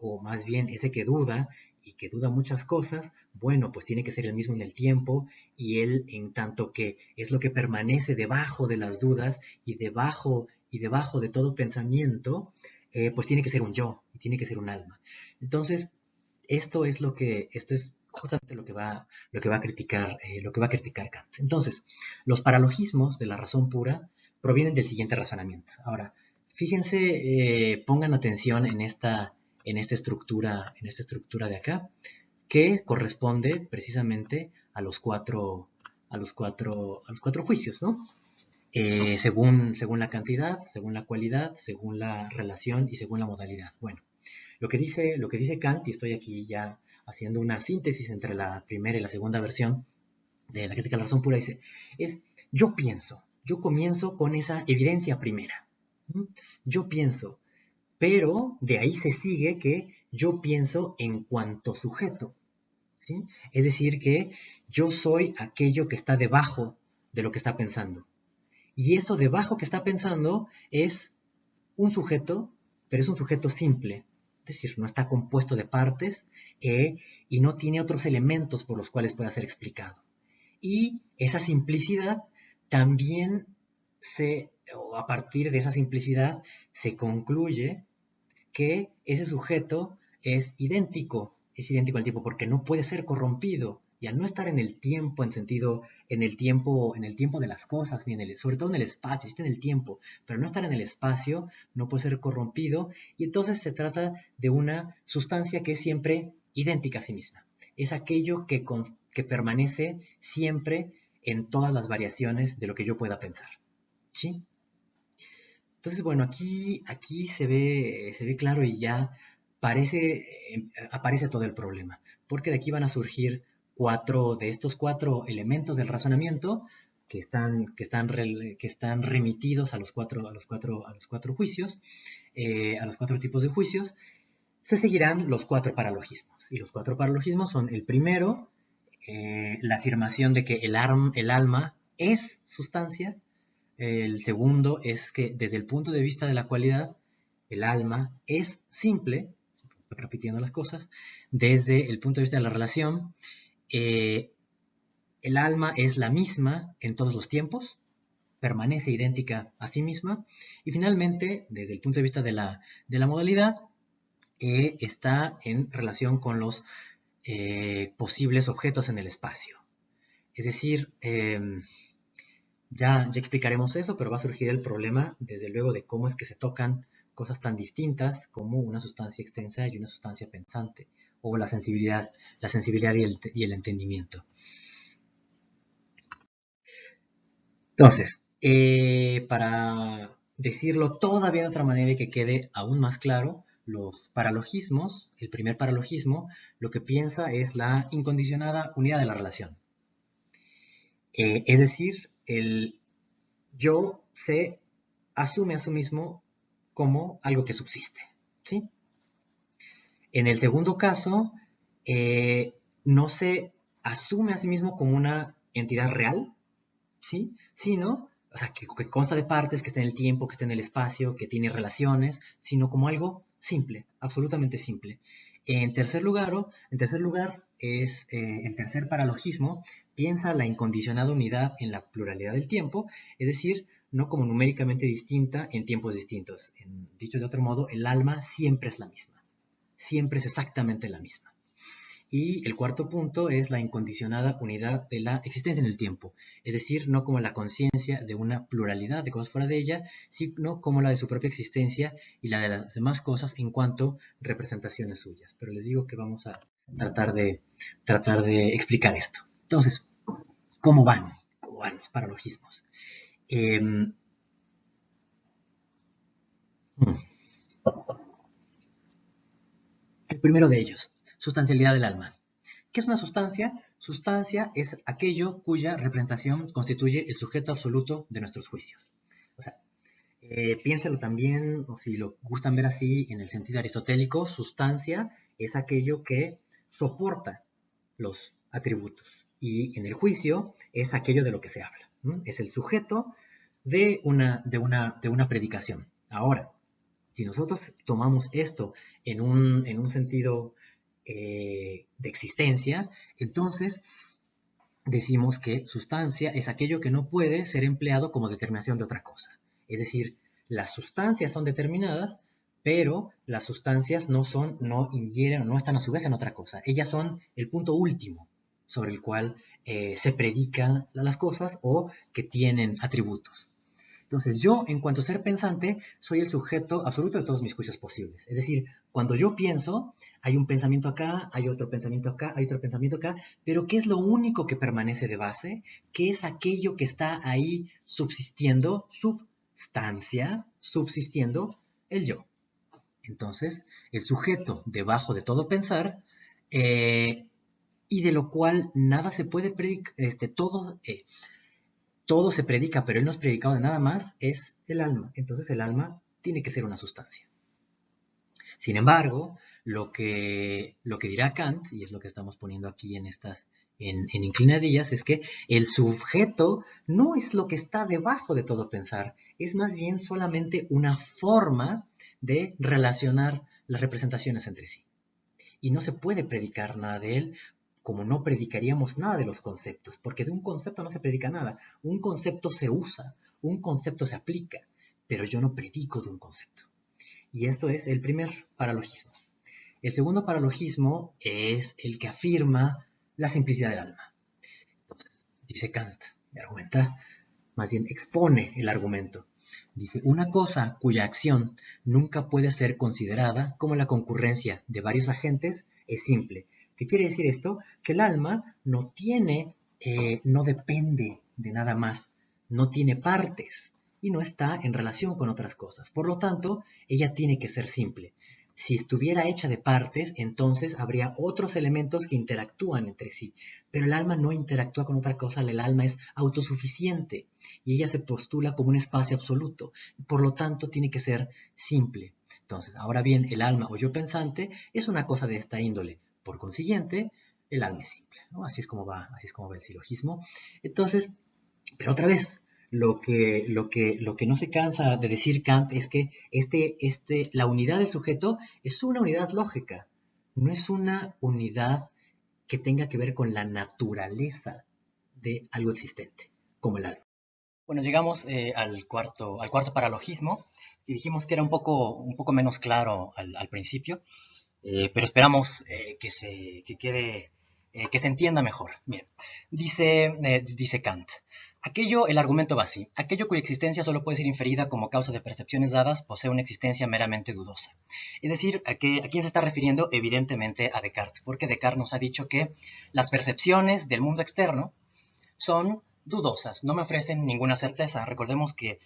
o más bien ese que duda, y que duda muchas cosas, bueno, pues tiene que ser el mismo en el tiempo, y él, en tanto que es lo que permanece debajo de las dudas, y debajo de todo pensamiento, pues tiene que ser un yo, y tiene que ser un alma. Entonces, esto es justamente lo que va a criticar, Kant. Entonces, los paralogismos de la razón pura provienen del siguiente razonamiento. Ahora, fíjense, pongan atención en esta estructura de acá, que corresponde precisamente a los cuatro juicios, ¿no? Según la cantidad, según la cualidad, según la relación y según la modalidad. Bueno, lo que dice Kant, y estoy aquí ya haciendo una síntesis entre la primera y la segunda versión de la crítica de la razón pura, dice, es yo comienzo con esa evidencia primera. Yo pienso, pero de ahí se sigue que yo pienso en cuanto sujeto. ¿Sí? Es decir, que yo soy aquello que está debajo de lo que está pensando. Y eso debajo que está pensando es un sujeto, pero es un sujeto simple, es decir, no está compuesto de partes y no tiene otros elementos por los cuales pueda ser explicado. Y esa simplicidad también o a partir de esa simplicidad, se concluye que ese sujeto es idéntico al tipo, porque no puede ser corrompido. Y al no estar en el tiempo, en el tiempo de las cosas, sobre todo en el espacio, está en el tiempo, pero no estar en el espacio, no puede ser corrompido, y entonces se trata de una sustancia que es siempre idéntica a sí misma. Es aquello que permanece siempre en todas las variaciones de lo que yo pueda pensar. ¿Sí? Entonces, bueno, aquí se ve claro y ya aparece todo el problema, porque de aquí van a surgir de estos cuatro elementos del razonamiento que están remitidos a los cuatro juicios, a los cuatro tipos de juicios, se seguirán los cuatro paralogismos. Y los cuatro paralogismos son el primero, la afirmación de que el alma es sustancia. El segundo es que desde el punto de vista de la cualidad, el alma es simple, repitiendo las cosas, desde el punto de vista de la relación, eh, el alma es la misma en todos los tiempos, permanece idéntica a sí misma, y finalmente, desde el punto de vista de la modalidad, está en relación con los posibles objetos en el espacio. Es decir, ya explicaremos eso, pero va a surgir el problema, desde luego, de cómo es que se tocan cosas tan distintas como una sustancia extensa y una sustancia pensante, o la sensibilidad y el entendimiento. Entonces, para decirlo todavía de otra manera y que quede aún más claro, los paralogismos, el primer paralogismo, lo que piensa es la incondicionada unidad de la relación. Es decir, el yo se asume a sí mismo como algo que subsiste, ¿sí? En el segundo caso, no se asume a sí mismo como una entidad real, ¿sí? Sino, o sea, que consta de partes, que está en el tiempo, que está en el espacio, que tiene relaciones, sino como algo simple, absolutamente simple. En tercer lugar es el tercer paralogismo, piensa la incondicionada unidad en la pluralidad del tiempo, es decir, no como numéricamente distinta en tiempos distintos. Dicho de otro modo, el alma siempre es la misma, siempre es exactamente la misma. Y el cuarto punto es la incondicionada unidad de la existencia en el tiempo, es decir, no como la conciencia de una pluralidad de cosas fuera de ella, sino como la de su propia existencia y la de las demás cosas en cuanto representaciones suyas. Pero les digo que vamos a tratar de explicar esto. Entonces, ¿cómo van? ¿Cómo van los paralogismos? Eh, el primero de ellos, sustancialidad del alma. ¿Qué es una sustancia? Sustancia es aquello cuya representación constituye el sujeto absoluto de nuestros juicios. O sea, piénselo también, o si lo gustan ver así, en el sentido aristotélico, sustancia es aquello que soporta los atributos. Y en el juicio es aquello de lo que se habla. Es el sujeto de una predicación. Ahora, si nosotros tomamos esto en un sentido de existencia, entonces decimos que sustancia es aquello que no puede ser empleado como determinación de otra cosa. Es decir, las sustancias son determinadas, pero las sustancias no ingieren o no están a su vez en otra cosa. Ellas son el punto último sobre el cual se predican las cosas o que tienen atributos. Entonces, yo, en cuanto a ser pensante, soy el sujeto absoluto de todos mis juicios posibles. Es decir, cuando yo pienso, hay un pensamiento acá, hay otro pensamiento acá, hay otro pensamiento acá, pero ¿qué es lo único que permanece de base? ¿Qué es aquello que está ahí subsistiendo, substancia, subsistiendo? El yo. Entonces, el sujeto debajo de todo pensar, y de lo cual nada se puede predicar, todo se predica, pero él no es predicado de nada más, es el alma. Entonces el alma tiene que ser una sustancia. Sin embargo, lo que dirá Kant, y es lo que estamos poniendo aquí en inclinadillas, es que el sujeto no es lo que está debajo de todo pensar, es más bien solamente una forma de relacionar las representaciones entre sí. Y no se puede predicar nada de él como no predicaríamos nada de los conceptos, porque de un concepto no se predica nada. Un concepto se usa, un concepto se aplica, pero yo no predico de un concepto. Y esto es el primer paralogismo. El segundo paralogismo es el que afirma la simplicidad del alma. Dice Kant, argumenta, más bien expone el argumento. Dice, una cosa cuya acción nunca puede ser considerada como la concurrencia de varios agentes es simple. ¿Qué quiere decir esto? Que el alma no depende de nada más, no tiene partes y no está en relación con otras cosas. Por lo tanto, ella tiene que ser simple. Si estuviera hecha de partes, entonces habría otros elementos que interactúan entre sí. Pero el alma no interactúa con otra cosa, el alma es autosuficiente y ella se postula como un espacio absoluto. Por lo tanto, tiene que ser simple. Entonces, ahora bien, el alma o yo pensante es una cosa de esta índole. Por consiguiente, el alma es simple, ¿no? Así es como va el silogismo. Entonces, pero otra vez, lo que no se cansa de decir Kant es que la unidad del sujeto es una unidad lógica, no es una unidad que tenga que ver con la naturaleza de algo existente, como el alma. Bueno, llegamos al cuarto paralogismo, y dijimos que era un poco menos claro al principio, pero esperamos que se entienda mejor. Bien, dice Kant. El argumento va así. Aquello cuya existencia solo puede ser inferida como causa de percepciones dadas posee una existencia meramente dudosa. Es decir, ¿a quién se está refiriendo? Evidentemente a Descartes, porque Descartes nos ha dicho que las percepciones del mundo externo son dudosas, no me ofrecen ninguna certeza. Recordemos que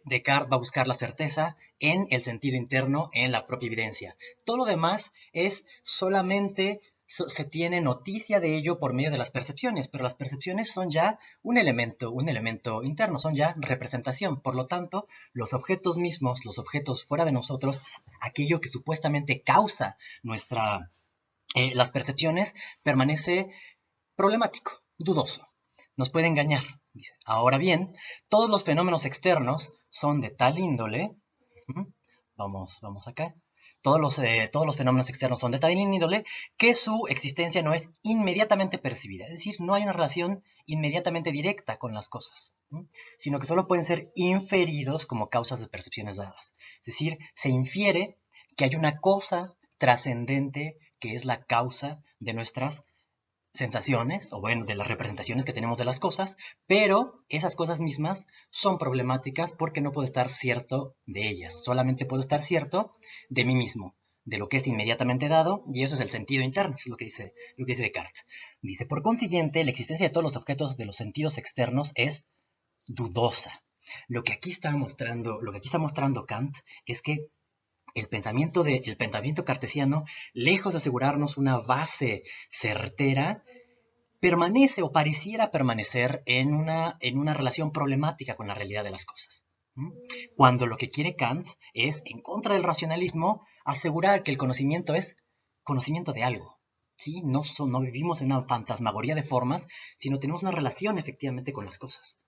Descartes va a buscar la certeza en el sentido interno, en la propia evidencia. Todo lo demás es solamente se tiene noticia de ello por medio de las percepciones, pero las percepciones son ya un elemento interno, son ya representación. Por lo tanto, los objetos mismos, los objetos fuera de nosotros, aquello que supuestamente causa las percepciones, permanece problemático, dudoso. Nos puede engañar. Dice. Ahora bien, todos los fenómenos externos son de tal índole. Vamos acá. Todos los fenómenos externos son de tal índole que su existencia no es inmediatamente percibida. Es decir, no hay una relación inmediatamente directa con las cosas, sino que solo pueden ser inferidos como causas de percepciones dadas. Es decir, se infiere que hay una cosa trascendente que es la causa de nuestras sensaciones, o bueno, de las representaciones que tenemos de las cosas, pero esas cosas mismas son problemáticas porque no puedo estar cierto de ellas, solamente puedo estar cierto de mí mismo, de lo que es inmediatamente dado, y eso es el sentido interno, es lo que dice Descartes. Dice, por consiguiente, la existencia de todos los objetos de los sentidos externos es dudosa. Lo que aquí está mostrando Kant es que el pensamiento cartesiano, lejos de asegurarnos una base certera, permanece o pareciera permanecer en una relación problemática con la realidad de las cosas. Cuando lo que quiere Kant es, en contra del racionalismo, asegurar que el conocimiento es conocimiento de algo. ¿Sí? No vivimos en una fantasmagoría de formas, sino tenemos una relación efectivamente con las cosas.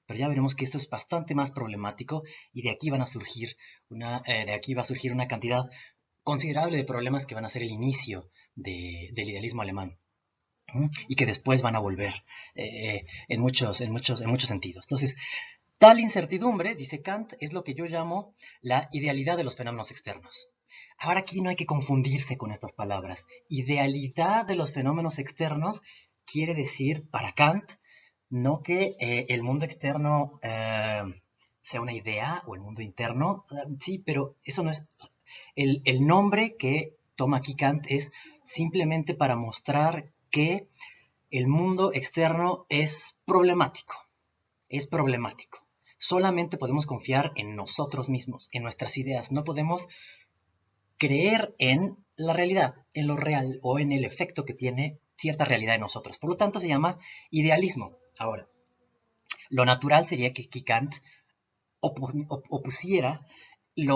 Pero ya veremos que esto es bastante más problemático y de aquí va a surgir una cantidad considerable de problemas que van a ser el inicio del idealismo alemán y que después van a volver en muchos sentidos. Entonces, tal incertidumbre, dice Kant, es lo que yo llamo la idealidad de los fenómenos externos. Ahora aquí no hay que confundirse con estas palabras. Idealidad de los fenómenos externos quiere decir, para Kant, no que el mundo externo sea una idea o el mundo interno, sí, pero eso no es... El nombre que toma aquí Kant es simplemente para mostrar que el mundo externo es problemático, es problemático. Solamente podemos confiar en nosotros mismos, en nuestras ideas. No podemos creer en la realidad, en lo real o en el efecto que tiene cierta realidad en nosotros. Por lo tanto, se llama idealismo. Ahora, lo natural sería que Kant opusiera el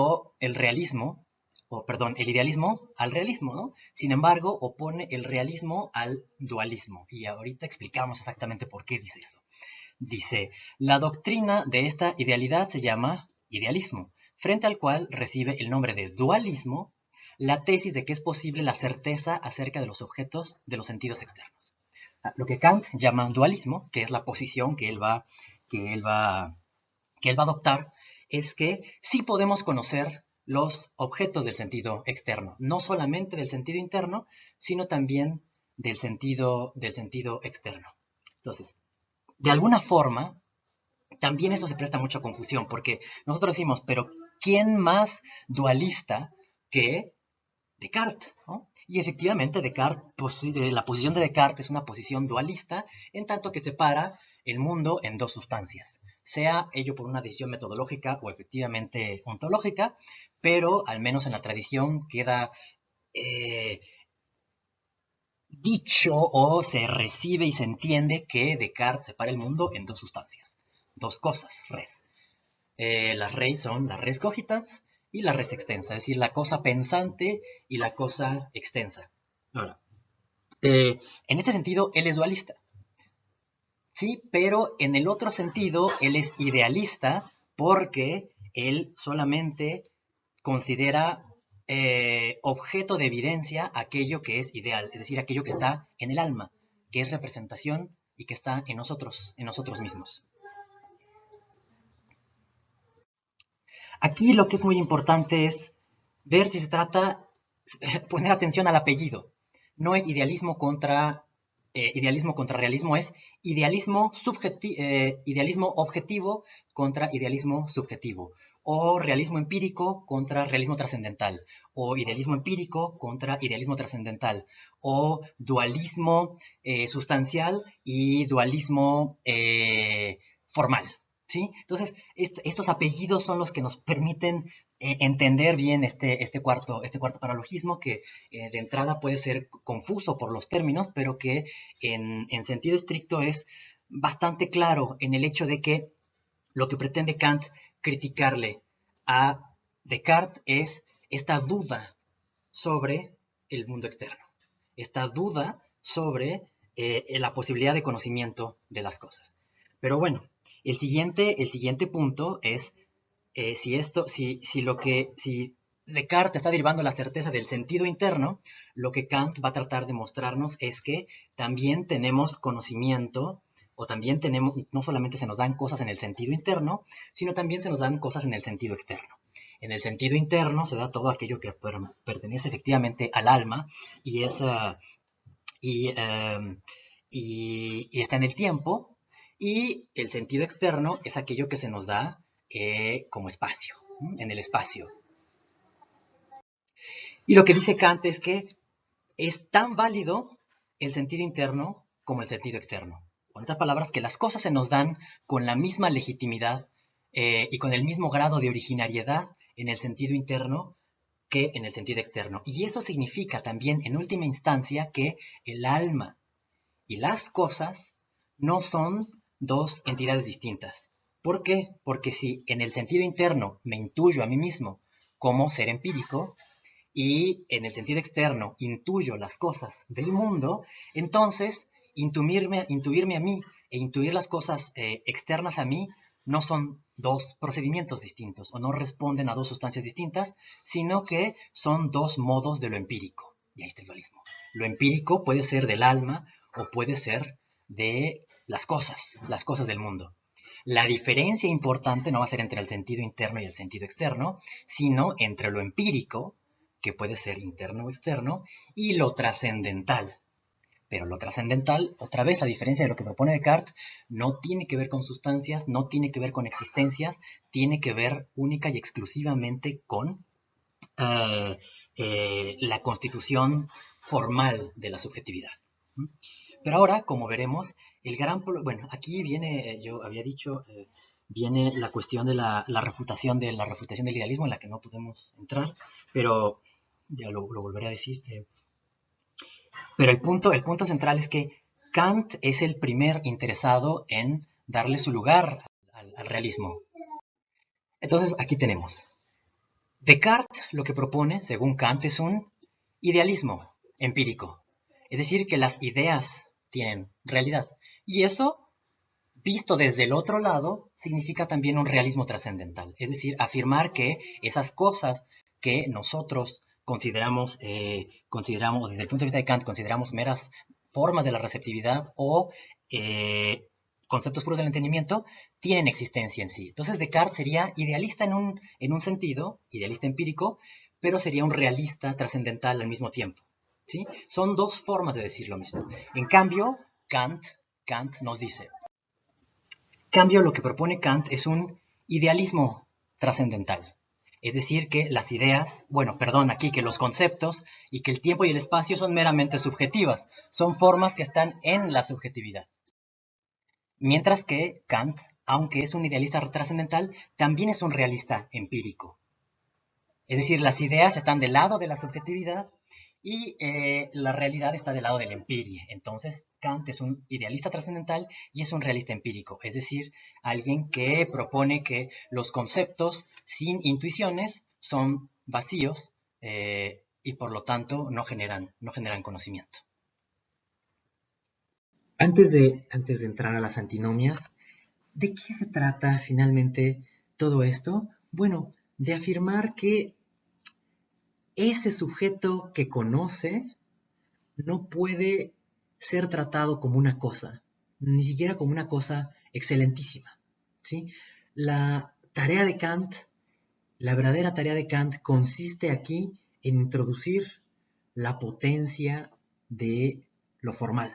idealismo al realismo, ¿no? Sin embargo, opone el realismo al dualismo. Y ahorita explicamos exactamente por qué dice eso. Dice, la doctrina de esta idealidad se llama idealismo, frente al cual recibe el nombre de dualismo la tesis de que es posible la certeza acerca de los objetos de los sentidos externos. Lo que Kant llama dualismo, que es la posición que él va a adoptar, es que sí podemos conocer los objetos del sentido externo, no solamente del sentido interno, sino también del sentido externo. Entonces, de alguna forma, también eso se presta mucho a confusión, porque nosotros decimos, pero ¿quién más dualista que Descartes? ¿No? Y efectivamente, la posición de Descartes es una posición dualista, en tanto que separa el mundo en dos sustancias, sea ello por una decisión metodológica o efectivamente ontológica, pero al menos en la tradición queda dicho o se recibe y se entiende que Descartes separa el mundo en dos sustancias, dos cosas, res. Las res son la res cogitans y la res extensa, es decir, la cosa pensante y la cosa extensa. Ahora, en este sentido, él es dualista, ¿sí? Pero en el otro sentido, él es idealista porque él solamente considera objeto de evidencia aquello que es ideal, es decir, aquello que está en el alma, que es representación y que está en nosotros mismos. Aquí lo que es muy importante es ver si se trata, poner atención al apellido. No es idealismo contra realismo, es idealismo objetivo contra idealismo subjetivo, o realismo empírico contra realismo trascendental, o idealismo empírico contra idealismo trascendental, o dualismo sustancial y dualismo formal. ¿Sí? Entonces, estos apellidos son los que nos permiten entender bien este cuarto paralogismo que de entrada puede ser confuso por los términos, pero que en sentido estricto es bastante claro en el hecho de que lo que pretende Kant criticarle a Descartes es esta duda sobre el mundo externo, esta duda sobre la posibilidad de conocimiento de las cosas. Pero bueno, el siguiente punto es si Descartes está derivando la certeza del sentido interno, lo que Kant va a tratar de mostrarnos es que también tenemos conocimiento, o también tenemos, no solamente se nos dan cosas en el sentido interno, sino también se nos dan cosas en el sentido externo. En el sentido interno se da todo aquello que pertenece efectivamente al alma y, es, y, y está en el tiempo, y el sentido externo es aquello que se nos da como espacio, en el espacio. Y lo que dice Kant es que es tan válido el sentido interno como el sentido externo. Con otras palabras, que las cosas se nos dan con la misma legitimidad y con el mismo grado de originariedad en el sentido interno que en el sentido externo. Y eso significa también, en última instancia, que el alma y las cosas no son dos entidades distintas. ¿Por qué? Porque si en el sentido interno me intuyo a mí mismo como ser empírico, y en el sentido externo intuyo las cosas del mundo, entonces intuirme a mí e intuir las cosas externas a mí no son dos procedimientos distintos o no responden a dos sustancias distintas, sino que son dos modos de lo empírico. Y ahí está el dualismo. Lo empírico puede ser del alma o puede ser de las cosas del mundo. La diferencia importante no va a ser entre el sentido interno y el sentido externo, sino entre lo empírico, que puede ser interno o externo, y lo trascendental. Pero lo trascendental, otra vez a diferencia de lo que propone Descartes, no tiene que ver con sustancias, no tiene que ver con existencias, tiene que ver única y exclusivamente con la constitución formal de la subjetividad. Pero ahora, como veremos, el gran bueno, aquí viene, yo había dicho, viene la cuestión de la refutación del idealismo, en la que no podemos entrar, pero ya lo volveré a decir. Pero el punto central es que Kant es el primer interesado en darle su lugar al realismo. Entonces, aquí tenemos. Descartes lo que propone, según Kant, es un idealismo empírico. Es decir, que las ideas tienen realidad. Y eso, visto desde el otro lado, significa también un realismo trascendental. Es decir, afirmar que esas cosas que nosotros consideramos, desde el punto de vista de Kant, consideramos meras formas de la receptividad o conceptos puros del entendimiento, tienen existencia en sí. Entonces Descartes sería idealista en un sentido, idealista empírico, pero sería un realista trascendental al mismo tiempo. ¿Sí? Son dos formas de decir lo mismo. En cambio, Kant nos dice, cambio, lo que propone Kant es un idealismo trascendental. Es decir, que las ideas, aquí que los conceptos y que el tiempo y el espacio son meramente subjetivas, son formas que están en la subjetividad. Mientras que Kant, aunque es un idealista trascendental, también es un realista empírico. Es decir, las ideas están del lado de la subjetividad y la realidad está del lado del empirie. Entonces, Kant es un idealista trascendental y es un realista empírico, es decir, alguien que propone que los conceptos sin intuiciones son vacíos y por lo tanto no generan conocimiento. Antes de entrar a las antinomias, ¿de qué se trata finalmente todo esto? Bueno, de afirmar que ese sujeto que conoce no puede ser tratado como una cosa, ni siquiera como una cosa excelentísima, ¿sí? La tarea de Kant, la verdadera tarea de Kant consiste aquí en introducir la potencia de lo formal.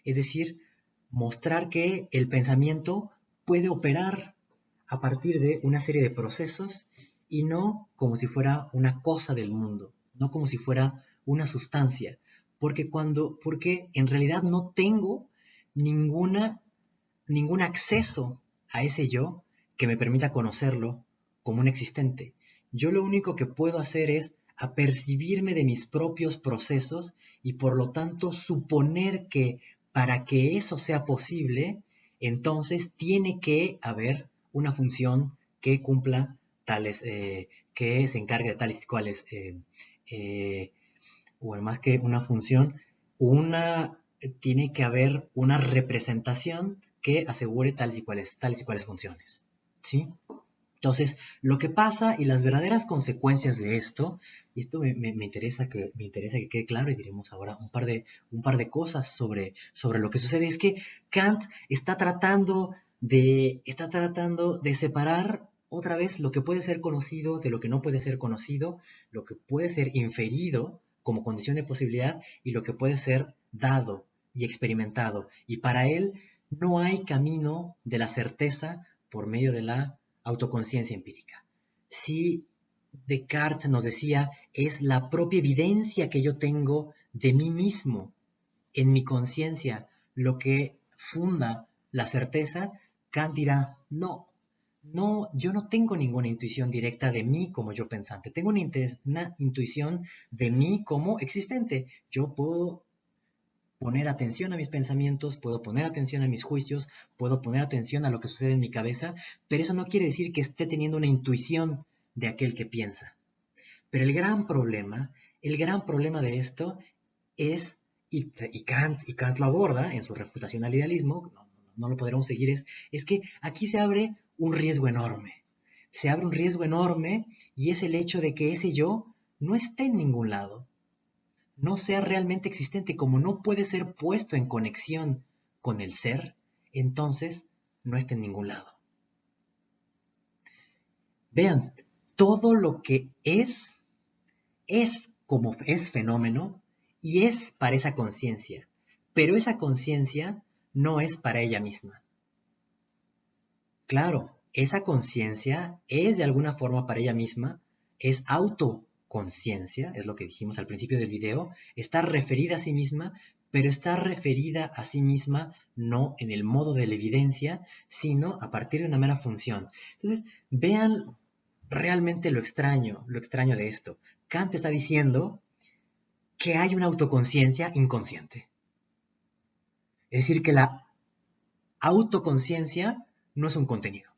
Es decir, mostrar que el pensamiento puede operar a partir de una serie de procesos y no como si fuera una cosa del mundo, no como si fuera una sustancia, porque en realidad no tengo ningún acceso a ese yo que me permita conocerlo como un existente. Yo lo único que puedo hacer es apercibirme de mis propios procesos y por lo tanto suponer que para que eso sea posible, entonces tiene que haber una función que cumpla tales, que se encargue de tales y cuales, bueno, más que una función, tiene que haber una representación que asegure tales y cuales funciones, ¿sí? Entonces, lo que pasa y las verdaderas consecuencias de esto, y esto me interesa que quede claro, y diremos ahora un par de cosas sobre lo que sucede, es que Kant está tratando de separar otra vez lo que puede ser conocido de lo que no puede ser conocido, lo que puede ser inferido como condición de posibilidad y lo que puede ser dado y experimentado. Y para él no hay camino de la certeza por medio de la autoconciencia empírica. Si Descartes nos decía, es la propia evidencia que yo tengo de mí mismo en mi conciencia lo que funda la certeza, Kant dirá, no, no, yo no tengo ninguna intuición directa de mí como yo pensante, tengo una intuición de mí como existente. Yo puedo poner atención a mis pensamientos, puedo poner atención a mis juicios, puedo poner atención a lo que sucede en mi cabeza, pero eso no quiere decir que esté teniendo una intuición de aquel que piensa. Pero el gran problema de esto es, y Kant lo aborda en su refutación al idealismo, no lo podremos seguir, es que aquí se abre un riesgo enorme. Se abre un riesgo enorme y es el hecho de que ese yo no esté en ningún lado, no sea realmente existente, como no puede ser puesto en conexión con el ser, entonces no está en ningún lado. Vean, todo lo que es como es fenómeno y es para esa conciencia, pero esa conciencia no es para ella misma. Claro, esa conciencia es de alguna forma para ella misma, es autoconciencia, es lo que dijimos al principio del video, está referida a sí misma, pero está referida a sí misma no en el modo de la evidencia, sino a partir de una mera función. Entonces, vean realmente lo extraño de esto. Kant está diciendo que hay una autoconciencia inconsciente. Es decir, que la autoconciencia no es un contenido.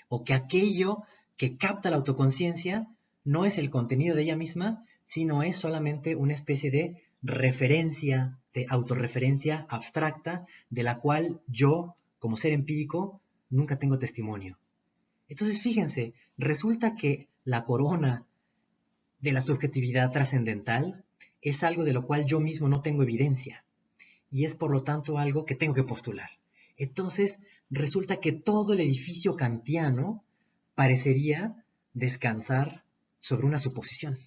O que aquello que capta la autoconciencia no es el contenido de ella misma, sino es solamente una especie de referencia, de autorreferencia abstracta, de la cual yo, como ser empírico, nunca tengo testimonio. Entonces, fíjense, resulta que la corona de la subjetividad trascendental es algo de lo cual yo mismo no tengo evidencia y es por lo tanto algo que tengo que postular. Entonces resulta que todo el edificio kantiano parecería descansar sobre una suposición,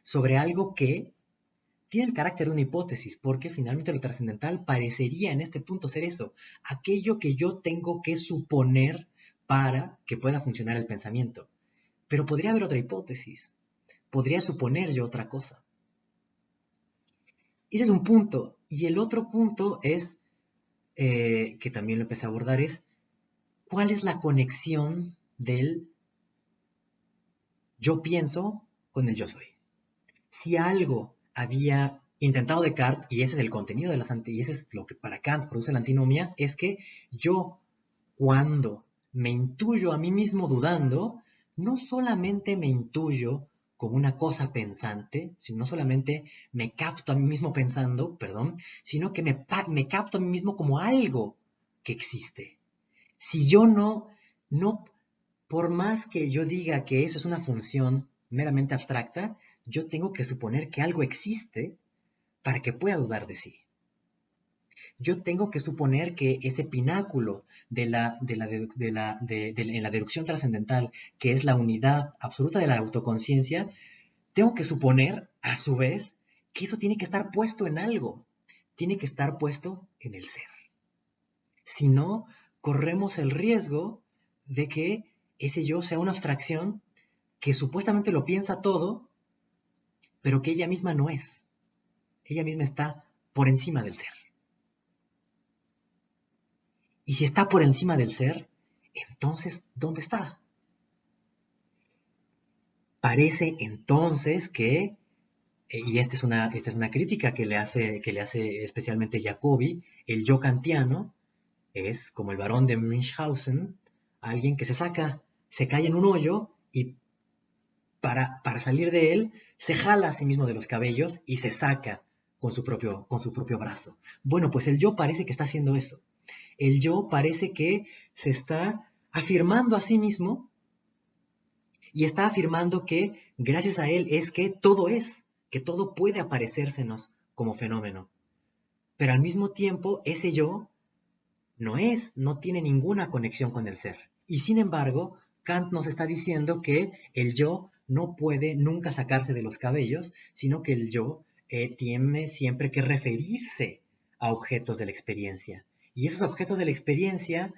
sobre algo que tiene el carácter de una hipótesis, porque finalmente lo trascendental parecería en este punto ser eso, aquello que yo tengo que suponer para que pueda funcionar el pensamiento. Pero podría haber otra hipótesis, podría suponer yo otra cosa. Ese es un punto. Y el otro punto es, que también lo empecé a abordar, es cuál es la conexión del yo pienso con el yo soy. Si algo había intentado Descartes, y ese es el contenido de las y ese es lo que para Kant produce la antinomia, es que yo, cuando me intuyo a mí mismo dudando, no solamente me intuyo como una cosa pensante, sino no solamente me capto a mí mismo pensando, perdón, sino que me capto a mí mismo como algo que existe. Si yo no, por más que yo diga que eso es una función meramente abstracta, yo tengo que suponer que algo existe para que pueda dudar de sí. Yo tengo que suponer que ese pináculo en la deducción trascendental, que es la unidad absoluta de la autoconciencia, tengo que suponer, a su vez, que eso tiene que estar puesto en algo, tiene que estar puesto en el ser. Si no, corremos el riesgo de que ese yo sea una abstracción que supuestamente lo piensa todo, pero que ella misma no es. Ella misma está por encima del ser. Y si está por encima del ser, entonces, ¿dónde está? Parece entonces que, y esta es una crítica que le hace especialmente Jacobi, el yo kantiano es como el barón de Münchhausen, alguien que se cae en un hoyo y para salir de él se jala a sí mismo de los cabellos y se saca con su propio brazo. Bueno, pues el yo parece que está haciendo eso. El yo parece que se está afirmando a sí mismo y está afirmando que gracias a él es que todo puede aparecérsenos como fenómeno. Pero al mismo tiempo, ese yo no tiene ninguna conexión con el ser. Y sin embargo, Kant nos está diciendo que el yo no puede nunca sacarse de los cabellos, sino que el yo tiene siempre que referirse a objetos de la experiencia. Y esos objetos de la experiencia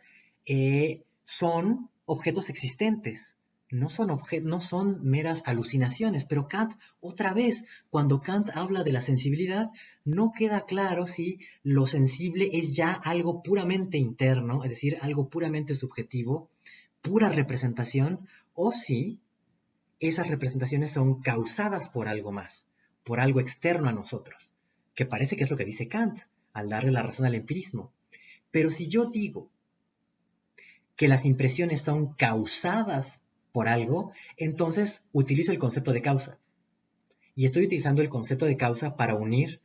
son objetos existentes, no son meras alucinaciones. Pero Kant, otra vez, cuando Kant habla de la sensibilidad, no queda claro si lo sensible es ya algo puramente interno, es decir, algo puramente subjetivo, pura representación, o si esas representaciones son causadas por algo más, por algo externo a nosotros, que parece que es lo que dice Kant al darle la razón al empirismo. Pero si yo digo que las impresiones son causadas por algo, entonces utilizo el concepto de causa. Y estoy utilizando el concepto de causa para unir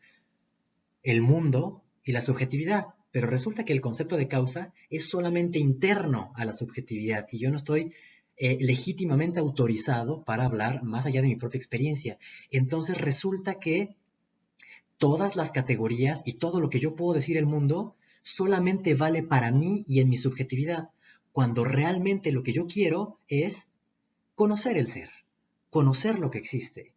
el mundo y la subjetividad. Pero resulta que el concepto de causa es solamente interno a la subjetividad y yo no estoy legítimamente autorizado para hablar más allá de mi propia experiencia. Entonces resulta que todas las categorías y todo lo que yo puedo decir el mundo solamente vale para mí y en mi subjetividad, cuando realmente lo que yo quiero es conocer el ser, conocer lo que existe.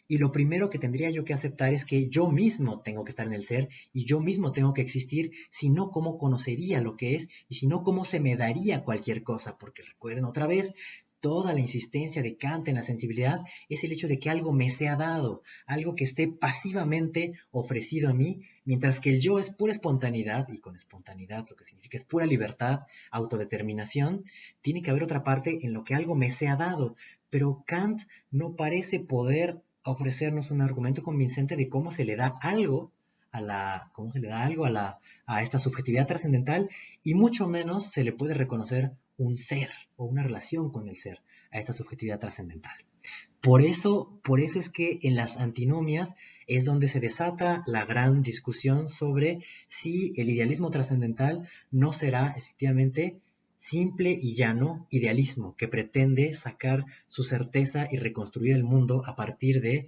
Y lo primero que tendría yo que aceptar es que yo mismo tengo que estar en el ser y yo mismo tengo que existir, si no, ¿cómo conocería lo que es? Y si no, ¿cómo se me daría cualquier cosa? Porque recuerden otra vez, toda la insistencia de Kant en la sensibilidad es el hecho de que algo me sea dado, algo que esté pasivamente ofrecido a mí, mientras que el yo es pura espontaneidad, y con espontaneidad lo que significa es pura libertad, autodeterminación. Tiene que haber otra parte en lo que algo me sea dado, pero Kant no parece poder ofrecernos un argumento convincente de cómo se le da algo a esta subjetividad trascendental, y mucho menos se le puede reconocer un ser o una relación con el ser a esta subjetividad trascendental. Por eso es que en las antinomias es donde se desata la gran discusión sobre si el idealismo trascendental no será efectivamente simple y llano idealismo que pretende sacar su certeza y reconstruir el mundo a partir de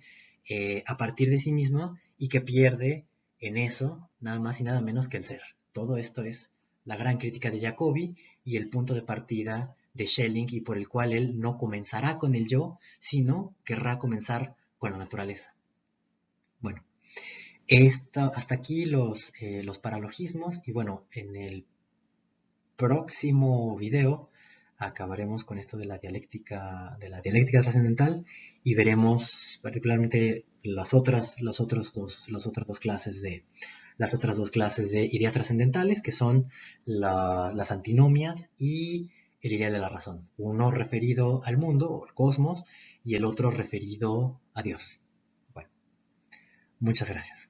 sí mismo, y que pierde en eso nada más y nada menos que el ser. Todo esto es la gran crítica de Jacobi y el punto de partida de Schelling, y por el cual él no comenzará con el yo, sino querrá comenzar con la naturaleza. Bueno, hasta aquí los paralogismos, y bueno, en el próximo video acabaremos con esto de la dialéctica trascendental, y veremos particularmente las otras dos clases de ideas trascendentales, que son las antinomias y el ideal de la razón. Uno referido al mundo o al cosmos y el otro referido a Dios. Bueno, muchas gracias.